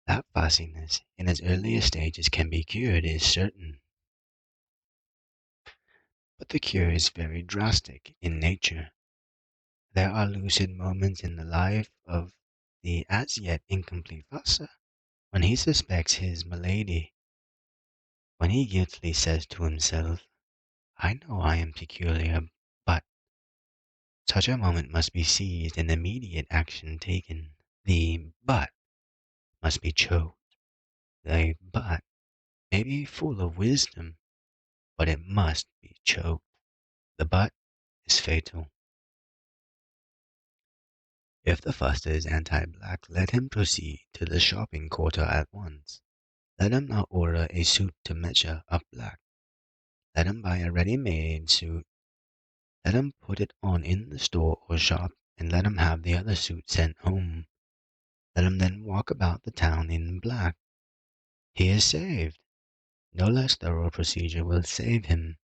That fussiness in its earliest stages can be cured is certain. but the cure is very drastic in nature. There are lucid moments in the life of the as yet incomplete Vasa when he suspects his malady, when he guiltily says to himself, I know I am peculiar, but such a moment must be seized and immediate action taken. The but must be choked. The but may be full of wisdom, but it must be choked. The but is fatal. If the fuster is anti-black, let him proceed to the shopping quarter at once. Let him not order a suit to measure up black. Let him buy a ready-made suit. Let him put it on in the store or shop, and let him have the other suit sent home. Let him then walk about the town in black. He is saved. No less thorough procedure will save him,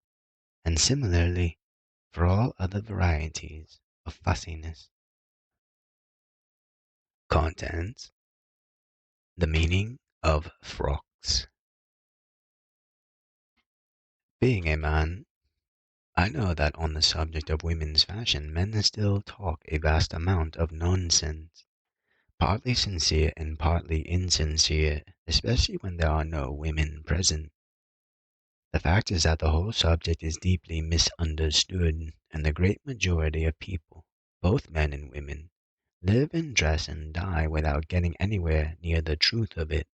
and similarly for all other varieties of fussiness. Contents: The Meaning of Frocks. Being a man, I know that on the subject of women's fashion men still talk a vast amount of nonsense, partly sincere and partly insincere, especially when there are no women present. The fact is that the whole subject is deeply misunderstood, and the great majority of people, both men and women, live and dress and die without getting anywhere near the truth of it.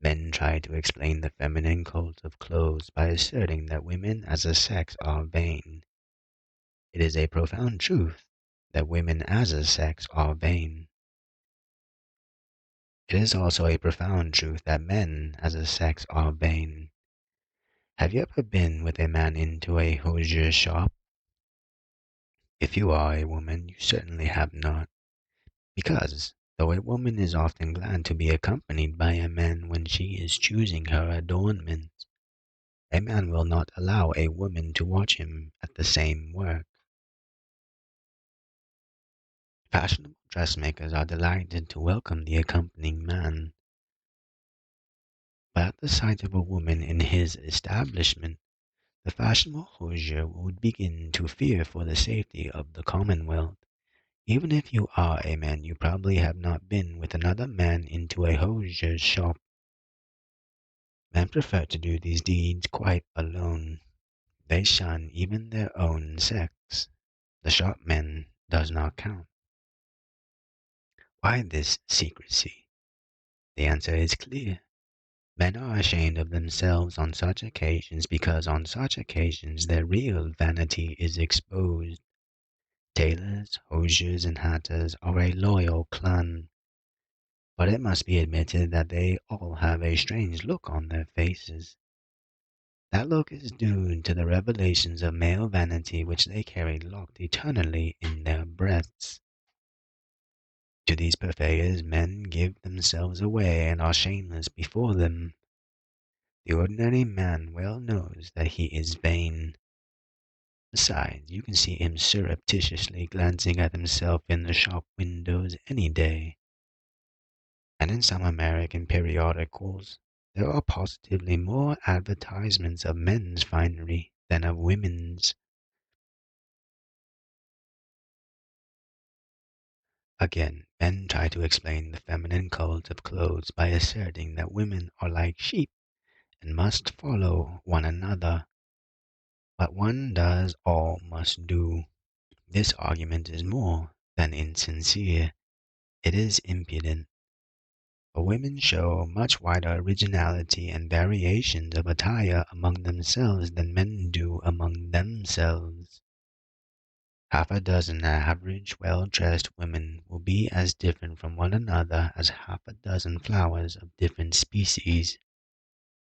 Men try to explain the feminine cult of clothes by asserting that women as a sex are vain. It is a profound truth that women as a sex are vain. It is also a profound truth that men as a sex are vain. Have you ever been with a man into a hosier shop? If you are a woman, you certainly have not, because though a woman is often glad to be accompanied by a man when she is choosing her adornments, a man will not allow a woman to watch him at the same work. Fashionable dressmakers are delighted to welcome the accompanying man, but at the sight of a woman in his establishment, the fashionable hosier would begin to fear for the safety of the commonwealth. Even if you are a man, you probably have not been with another man into a hosier's shop. Men prefer to do these deeds quite alone. They shun even their own sex. The shopman does not count. Why this secrecy? The answer is clear. Men are ashamed of themselves on such occasions because on such occasions their real vanity is exposed. Tailors, hosiers, and hatters are a loyal clan, but it must be admitted that they all have a strange look on their faces. That look is due to the revelations of male vanity which they carry locked eternally in their breasts. To these purveyors men give themselves away and are shameless before them. The ordinary man well knows that he is vain. Besides, you can see him surreptitiously glancing at himself in the shop windows any day. And in some American periodicals, there are positively more advertisements of men's finery than of women's. Again, men try to explain the feminine cult of clothes by asserting that women are like sheep and must follow one another. But one does all must do. This argument is more than insincere. It is impudent. For women show much wider originality and variations of attire among themselves than men do among themselves. Half a dozen average, well-dressed women will be as different from one another as half a dozen flowers of different species.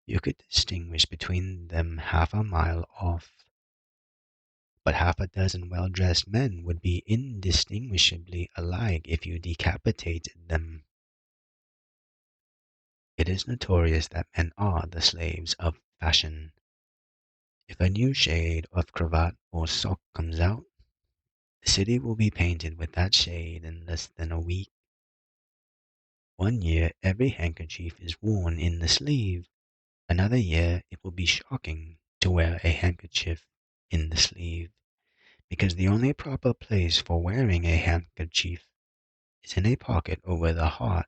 You could distinguish between them half a mile off. But half a dozen well-dressed men would be indistinguishably alike if you decapitated them. It is notorious that men are the slaves of fashion. If a new shade of cravat or sock comes out, the city will be painted with that shade in less than a week. One year every handkerchief is worn in the sleeve. Another year it will be shocking to wear a handkerchief in the sleeve, because the only proper place for wearing a handkerchief is in a pocket over the heart.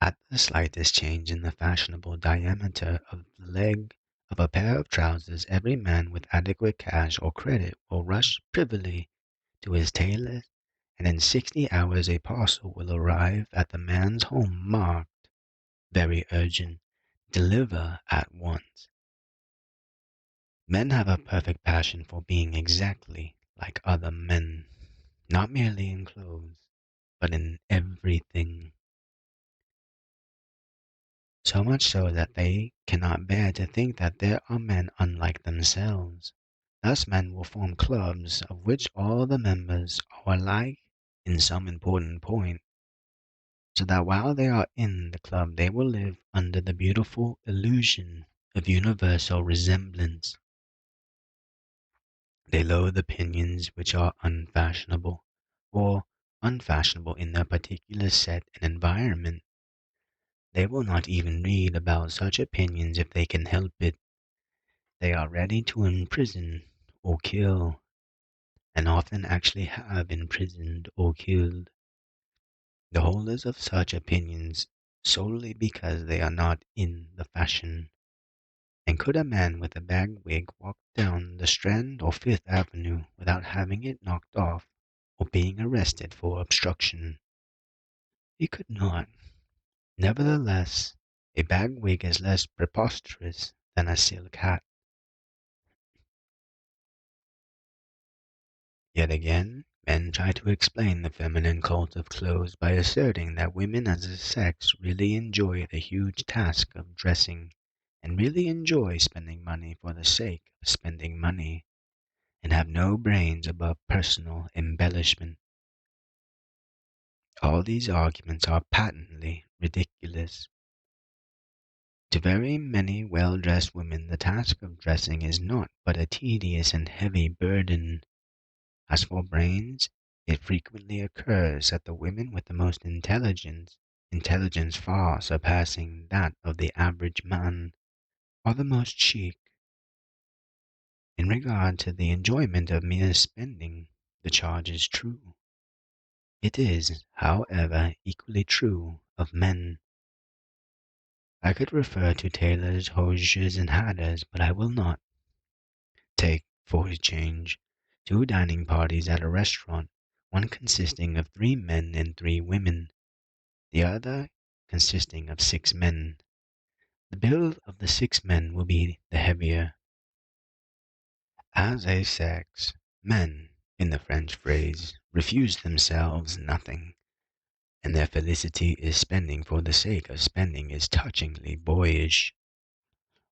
At the slightest change in the fashionable diameter of the leg of a pair of trousers, every man with adequate cash or credit will rush privily to his tailor, and in 60 hours a parcel will arrive at the man's home marked "Very urgent. Deliver at once." Men have a perfect passion for being exactly like other men, not merely in clothes, but in everything. So much so that they cannot bear to think that there are men unlike themselves. Thus men will form clubs of which all the members are alike in some important point, so that while they are in the club they will live under the beautiful illusion of universal resemblance. They loathe opinions which are unfashionable, or unfashionable in their particular set and environment. They will not even read about such opinions if they can help it. They are ready to imprison or kill, and often actually have imprisoned or killed the holders of such opinions solely because they are not in the fashion. And could a man with a bag wig walk down the Strand or Fifth Avenue without having it knocked off or being arrested for obstruction? He could not. Nevertheless, a bag wig is less preposterous than a silk hat. Yet again, men try to explain the feminine cult of clothes by asserting that women as a sex really enjoy the huge task of dressing, and really enjoy spending money for the sake of spending money, and have no brains above personal embellishment. All these arguments are patently ridiculous. To very many well-dressed women the task of dressing is naught but a tedious and heavy burden. As for brains, it frequently occurs that the women with the most intelligence far surpassing that of the average man, are the most chic. In regard to the enjoyment of mere spending, the charge is true. It is, however, equally true of men. I could refer to tailors, hosiers, and hatters, but I will not. Take, for a change, two dining parties at a restaurant, one consisting of 3 men and 3 women, the other consisting of 6 men. The bill of the 6 men will be the heavier. As a sex, men, in the French phrase, refuse themselves nothing, and their felicity is spending for the sake of spending is touchingly boyish.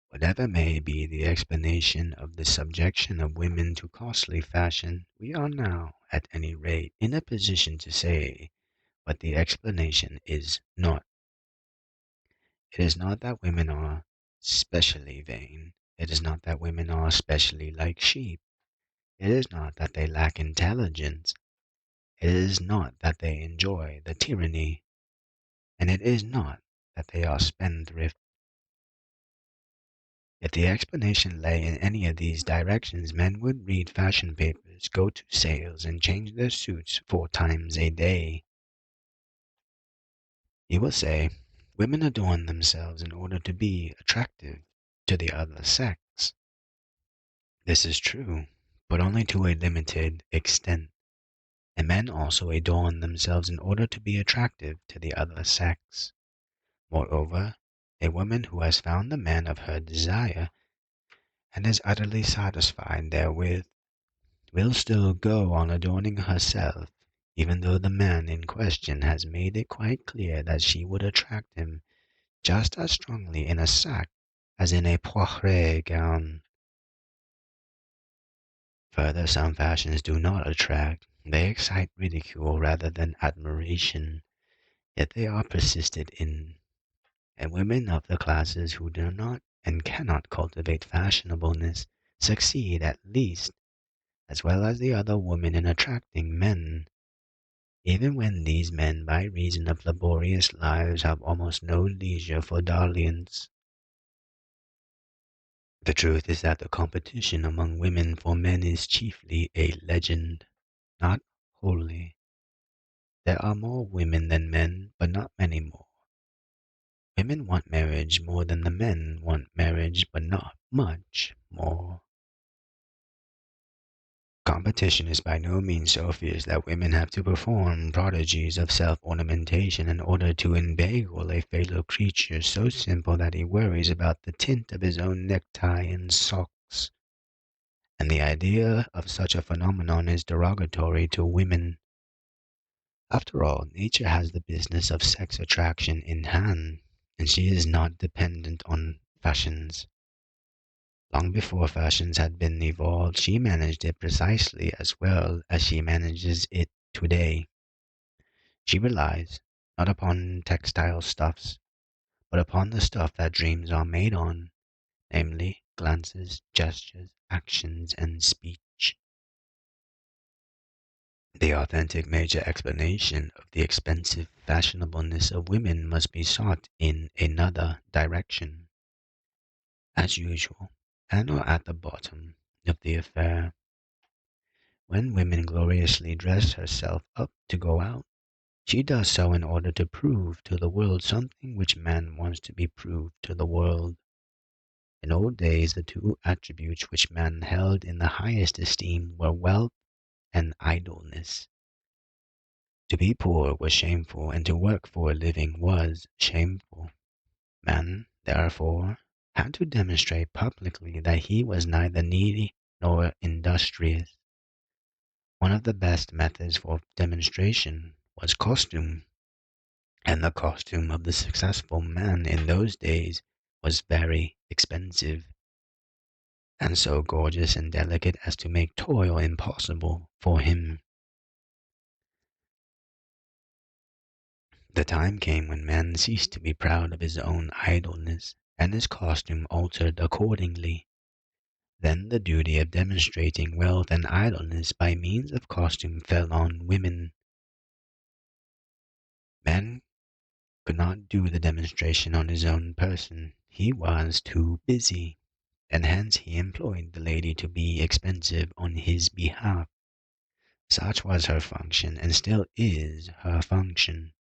Whatever may be the explanation of the subjection of women to costly fashion, we are now, at any rate, in a position to say what the explanation is not. It is not that women are specially vain. It is not that women are specially like sheep. It is not that they lack intelligence. It is not that they enjoy the tyranny. And it is not that they are spendthrift. If the explanation lay in any of these directions, men would read fashion papers, go to sales, and change their suits 4 times a day. You will say, women adorn themselves in order to be attractive to the other sex. This is true, but only to a limited extent. And men also adorn themselves in order to be attractive to the other sex. Moreover, a woman who has found the man of her desire and is utterly satisfied therewith will still go on adorning herself, even though the man in question has made it quite clear that she would attract him just as strongly in a sack as in a poiré gown. Further, some fashions do not attract, they excite ridicule rather than admiration, yet they are persisted in, and women of the classes who do not and cannot cultivate fashionableness succeed at least as well as the other women in attracting men, even when these men by reason of laborious lives have almost no leisure for dalliance. The truth is that the competition among women for men is chiefly a legend, not wholly. There are more women than men, but not many more. Women want marriage more than the men want marriage, but not much more. Competition is by no means so fierce that women have to perform prodigies of self-ornamentation in order to inveigle a fellow creature so simple that he worries about the tint of his own necktie and socks. And the idea of such a phenomenon is derogatory to women. After all, nature has the business of sex attraction in hand, and she is not dependent on fashions. Long before fashions had been evolved, she managed it precisely as well as she manages it today. She relies not upon textile stuffs, but upon the stuff that dreams are made on, namely glances, gestures, actions, and speech. The authentic major explanation of the expensive fashionableness of women must be sought in another direction. As usual, and or at the bottom of the affair, when women gloriously dress herself up to go out, she does so in order to prove to the world something which man wants to be proved to the world. In old days, the two attributes which man held in the highest esteem were wealth and idleness. To be poor was shameful, and to work for a living was shameful. Man, therefore, had to demonstrate publicly that he was neither needy nor industrious. One of the best methods for demonstration was costume, and the costume of the successful man in those days was very expensive, and so gorgeous and delicate as to make toil impossible for him. The time came when man ceased to be proud of his own idleness, and his costume altered accordingly. Then the duty of demonstrating wealth and idleness by means of costume fell on women. Man could not do the demonstration on his own person. He was too busy, and hence he employed the lady to be expensive on his behalf. Such was her function, and still is her function.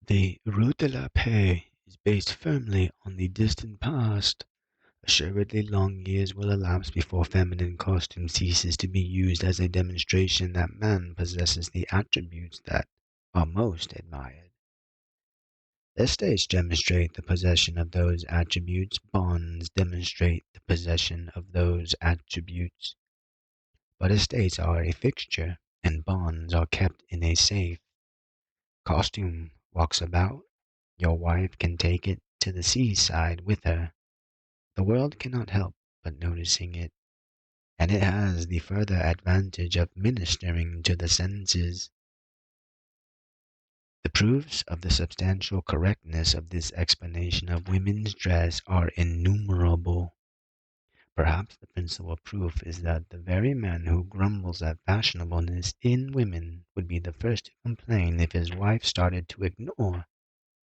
The Route de la Paix is based firmly on the distant past. Assuredly long years will elapse before feminine costume ceases to be used as a demonstration that man possesses the attributes that are most admired. Estates demonstrate the possession of those attributes, bonds demonstrate the possession of those attributes. But estates are a fixture, and bonds are kept in a safe. Costume walks about, your wife can take it to the seaside with her. The world cannot help but noticing it, and it has the further advantage of ministering to the senses. The proofs of the substantial correctness of this explanation of women's dress are innumerable. Perhaps the principal proof is that the very man who grumbles at fashionableness in women would be the first to complain if his wife started to ignore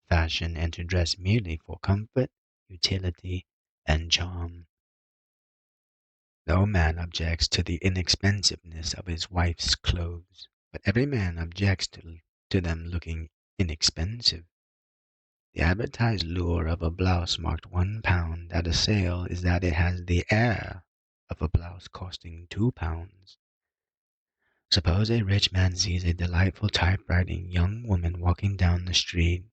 fashion and to dress merely for comfort, utility, and charm. No man objects to the inexpensiveness of his wife's clothes, but every man objects to them looking inexpensive. The advertised lure of a blouse marked £1 at a sale is that it has the air of a blouse costing £2. Suppose a rich man sees a delightful typewriting young woman walking down the street,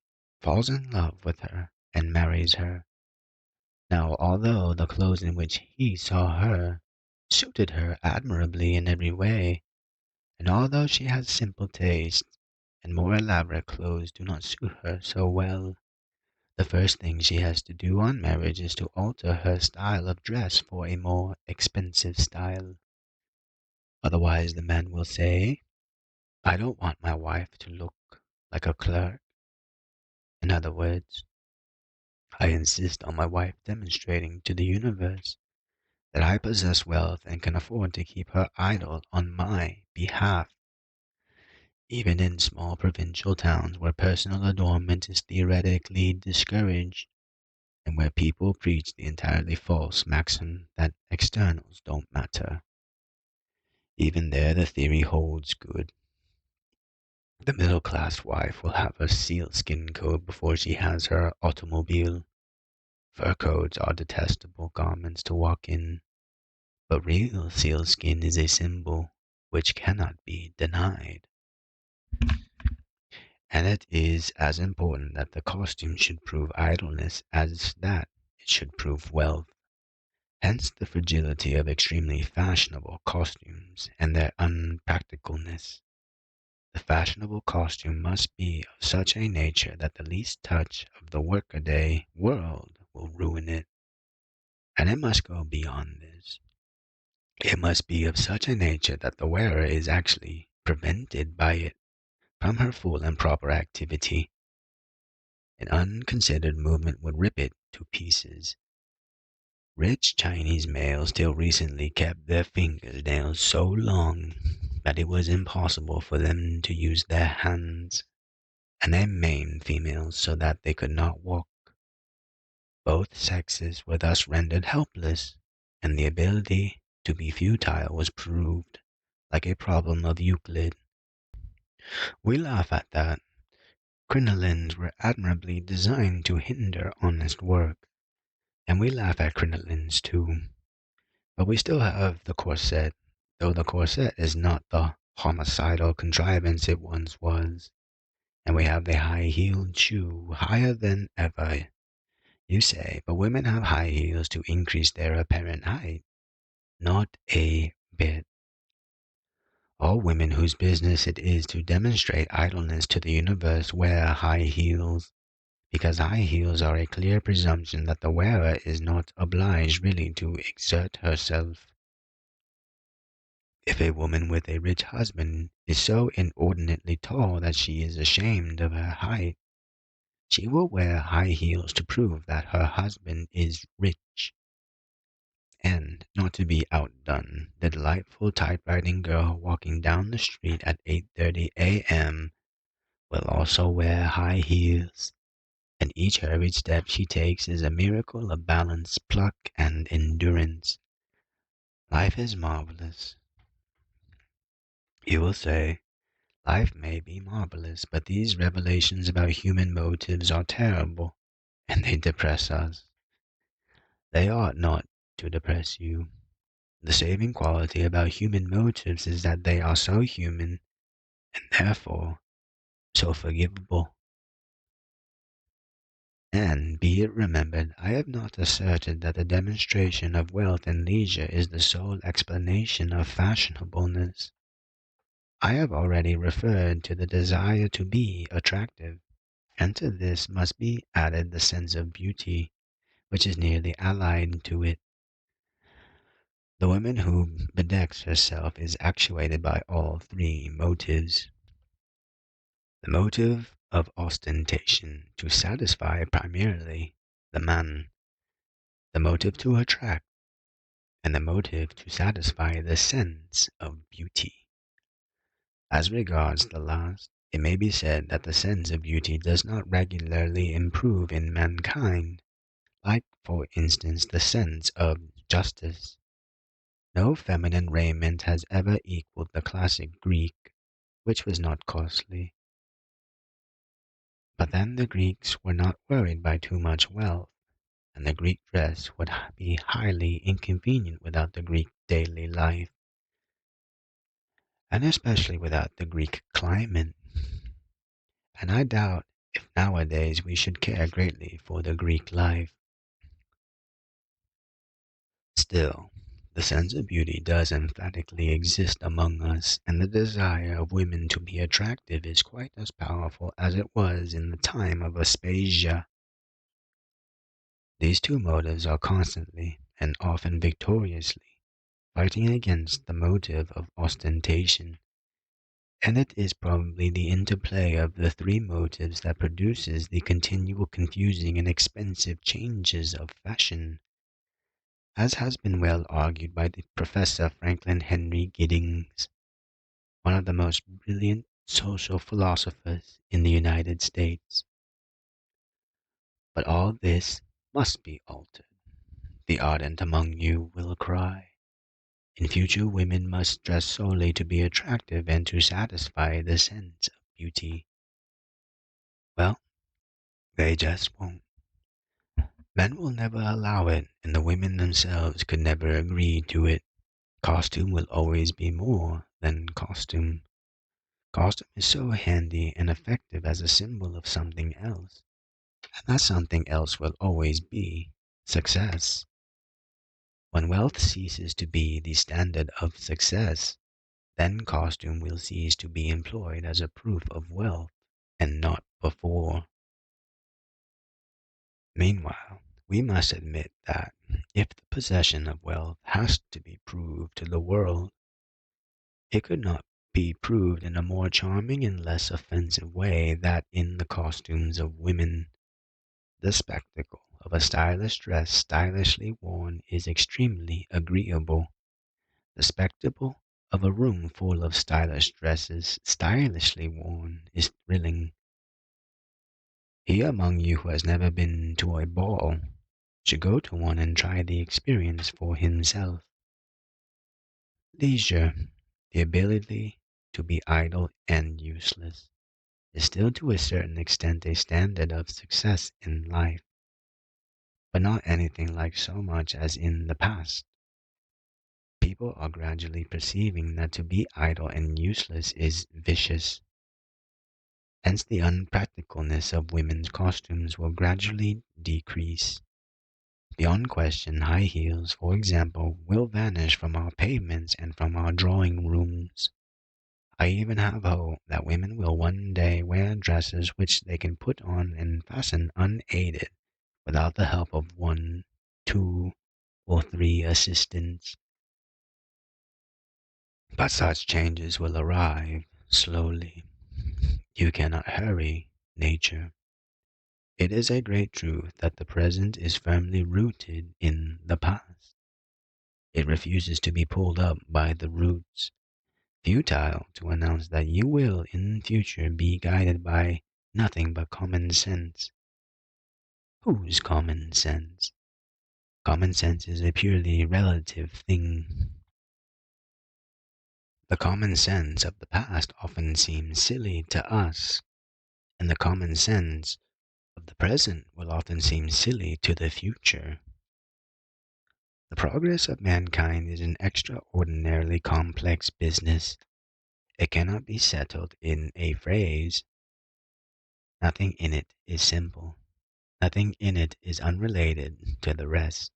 falls in love with her, and marries her. Now, although the clothes in which he saw her suited her admirably in every way, and although she has simple tastes, and more elaborate clothes do not suit her so well, the first thing she has to do on marriage is to alter her style of dress for a more expensive style. Otherwise, the man will say, I don't want my wife to look like a clerk. In other words, I insist on my wife demonstrating to the universe that I possess wealth and can afford to keep her idle on my behalf. Even in small provincial towns where personal adornment is theoretically discouraged, and where people preach the entirely false maxim that externals don't matter. Even there, the theory holds good. The middle class wife will have a sealskin coat before she has her automobile. Fur coats are detestable garments to walk in, but real sealskin is a symbol which cannot be denied. And it is as important that the costume should prove idleness as that it should prove wealth. Hence the fragility of extremely fashionable costumes and their unpracticalness. The fashionable costume must be of such a nature that the least touch of the workaday world will ruin it. And it must go beyond this. It must be of such a nature that the wearer is actually prevented by it from her full and proper activity. An unconsidered movement would rip it to pieces. Rich Chinese males till recently kept their fingernails so long that it was impossible for them to use their hands, and they maimed females so that they could not walk. Both sexes were thus rendered helpless, and the ability to be futile was proved like a problem of Euclid. We laugh at that. Crinolines were admirably designed to hinder honest work, and we laugh at crinolines too. But we still have the corset, though the corset is not the homicidal contrivance it once was. And we have the high-heeled shoe, higher than ever. You say, but women have high heels to increase their apparent height. Not a bit. All women whose business it is to demonstrate idleness to the universe wear high heels, because high heels are a clear presumption that the wearer is not obliged really to exert herself. If a woman with a rich husband is so inordinately tall that she is ashamed of her height, she will wear high heels to prove that her husband is rich. And, not to be outdone, the delightful typewriting girl walking down the street at 8:30 a.m. will also wear high heels, and each hurried step she takes is a miracle of balance, pluck, and endurance. Life is marvelous. You will say, life may be marvelous, but these revelations about human motives are terrible, and they depress us. They ought not to depress you. The saving quality about human motives is that they are so human, and therefore so forgivable. And be it remembered, I have not asserted that the demonstration of wealth and leisure is the sole explanation of fashionableness. I have already referred to the desire to be attractive, and to this must be added the sense of beauty, which is nearly allied to it. The woman who bedecks herself is actuated by all three motives. The motive of ostentation to satisfy primarily the man, the motive to attract, and the motive to satisfy the sense of beauty. As regards the last, it may be said that the sense of beauty does not regularly improve in mankind, like, for instance, the sense of justice. No feminine raiment has ever equaled the classic Greek, which was not costly. But then the Greeks were not worried by too much wealth, and the Greek dress would be highly inconvenient without the Greek daily life, and especially without the Greek climate. And I doubt if nowadays we should care greatly for the Greek life. Still, the sense of beauty does emphatically exist among us, and the desire of women to be attractive is quite as powerful as it was in the time of Aspasia. These two motives are constantly, and often victoriously, fighting against the motive of ostentation, and it is probably the interplay of the three motives that produces the continual confusing and expensive changes of fashion, as has been well argued by the Professor Franklin Henry Giddings, one of the most brilliant social philosophers in the United States. But all this must be altered. The ardent among you will cry. In future, women must dress solely to be attractive and to satisfy the sense of beauty. Well, they just won't. Men will never allow it, and the women themselves could never agree to it. Costume will always be more than costume. Costume is so handy and effective as a symbol of something else, and that something else will always be success. When wealth ceases to be the standard of success, then costume will cease to be employed as a proof of wealth and not before. Meanwhile, we must admit that if the possession of wealth has to be proved to the world, it could not be proved in a more charming and less offensive way than in the costumes of women. The spectacle of a stylish dress stylishly worn is extremely agreeable. The spectacle of a room full of stylish dresses stylishly worn is thrilling. He among you who has never been to a ball should go to one and try the experience for himself. Leisure, the ability to be idle and useless, is still to a certain extent a standard of success in life, but not anything like so much as in the past. People are gradually perceiving that to be idle and useless is vicious. Hence the unpracticalness of women's costumes will gradually decrease. Beyond question, high heels, for example, will vanish from our pavements and from our drawing rooms. I even have hope that women will one day wear dresses which they can put on and fasten unaided without the help of one, two, or three assistants. But such changes will arrive slowly. You cannot hurry nature. It is a great truth that the present is firmly rooted in the past. It refuses to be pulled up by the roots, futile to announce that you will in future be guided by nothing but common sense. Whose common sense? Common sense is a purely relative thing. The common sense of the past often seems silly to us, and the common sense of the present will often seem silly to the future. The progress of mankind is an extraordinarily complex business. It cannot be settled in a phrase. Nothing in it is simple. Nothing in it is unrelated to the rest.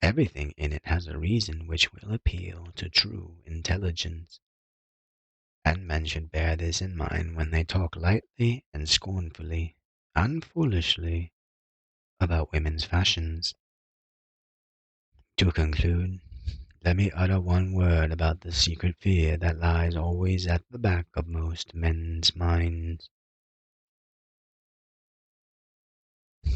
Everything in it has a reason which will appeal to true intelligence. And men should bear this in mind when they talk lightly and scornfully and foolishly about women's fashions. To conclude, let me utter one word about the secret fear that lies always at the back of most men's minds.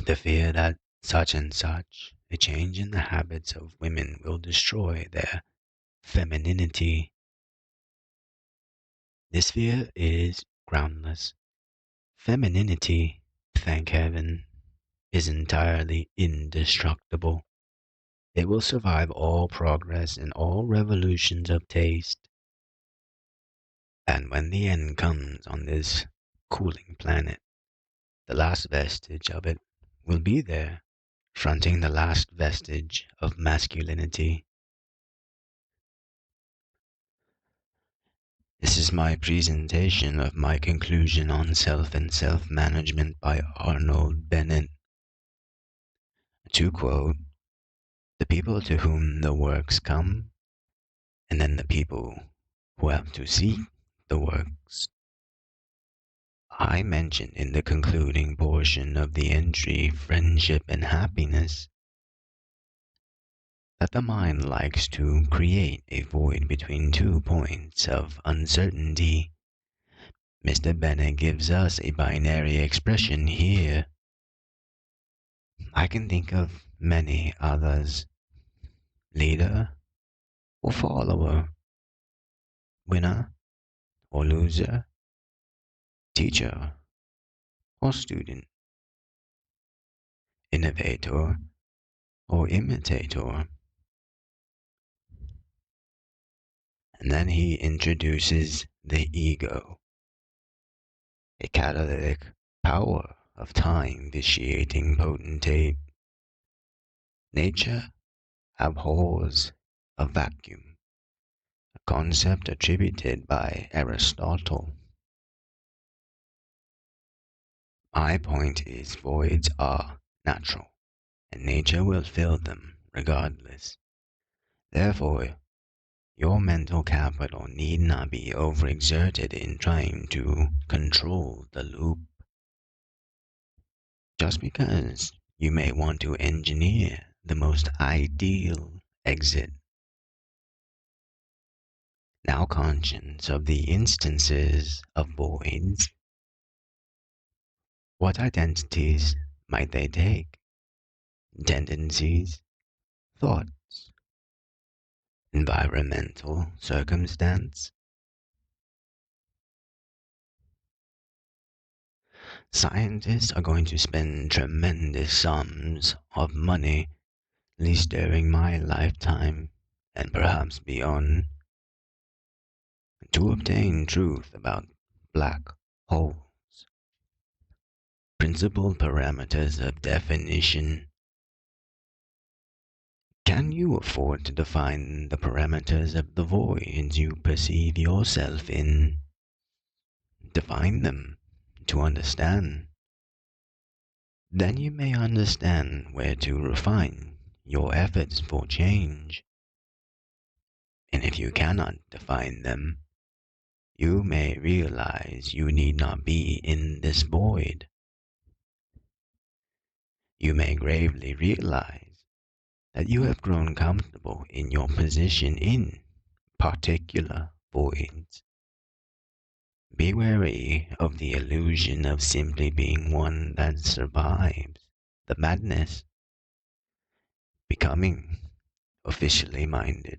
The fear that such and such a change in the habits of women will destroy their femininity. This fear is groundless. Femininity, thank heaven, is entirely indestructible. It will survive all progress and all revolutions of taste. And when the end comes on this cooling planet, the last vestige of it will be there, fronting the last vestige of masculinity. This is my presentation of my conclusion on self and self-management by Arnold Bennett. To quote, the people to whom the works come, and then the people who have to seek the works. I mentioned in the concluding portion of the entry, Friendship and Happiness, that the mind likes to create a void between 2 points of uncertainty. Mr. Bennett gives us a binary expression here. I can think of many others. Leader or follower, winner or loser, teacher or student. In innovator, or imitator. And then he introduces the ego, a catalytic power of time vitiating potentate. Nature abhors a vacuum, a concept attributed by Aristotle. My point is voids are natural, and nature will fill them regardless. Therefore, your mental capital need not be overexerted in trying to control the loop. Just because you may want to engineer the most ideal exit. Now conscious of the instances of voids, what identities might they take? Tendencies, thoughts, environmental circumstance? Scientists are going to spend tremendous sums of money, at least during my lifetime, and perhaps beyond, to obtain truth about black holes. Principal parameters of definition. Can you afford to define the parameters of the voids you perceive yourself in? Define them to understand. Then you may understand where to refine your efforts for change. And if you cannot define them, you may realize you need not be in this void. You may gravely realize that you have grown comfortable in your position in particular voids. Be wary of the illusion of simply being one that survives the madness, becoming officially minded.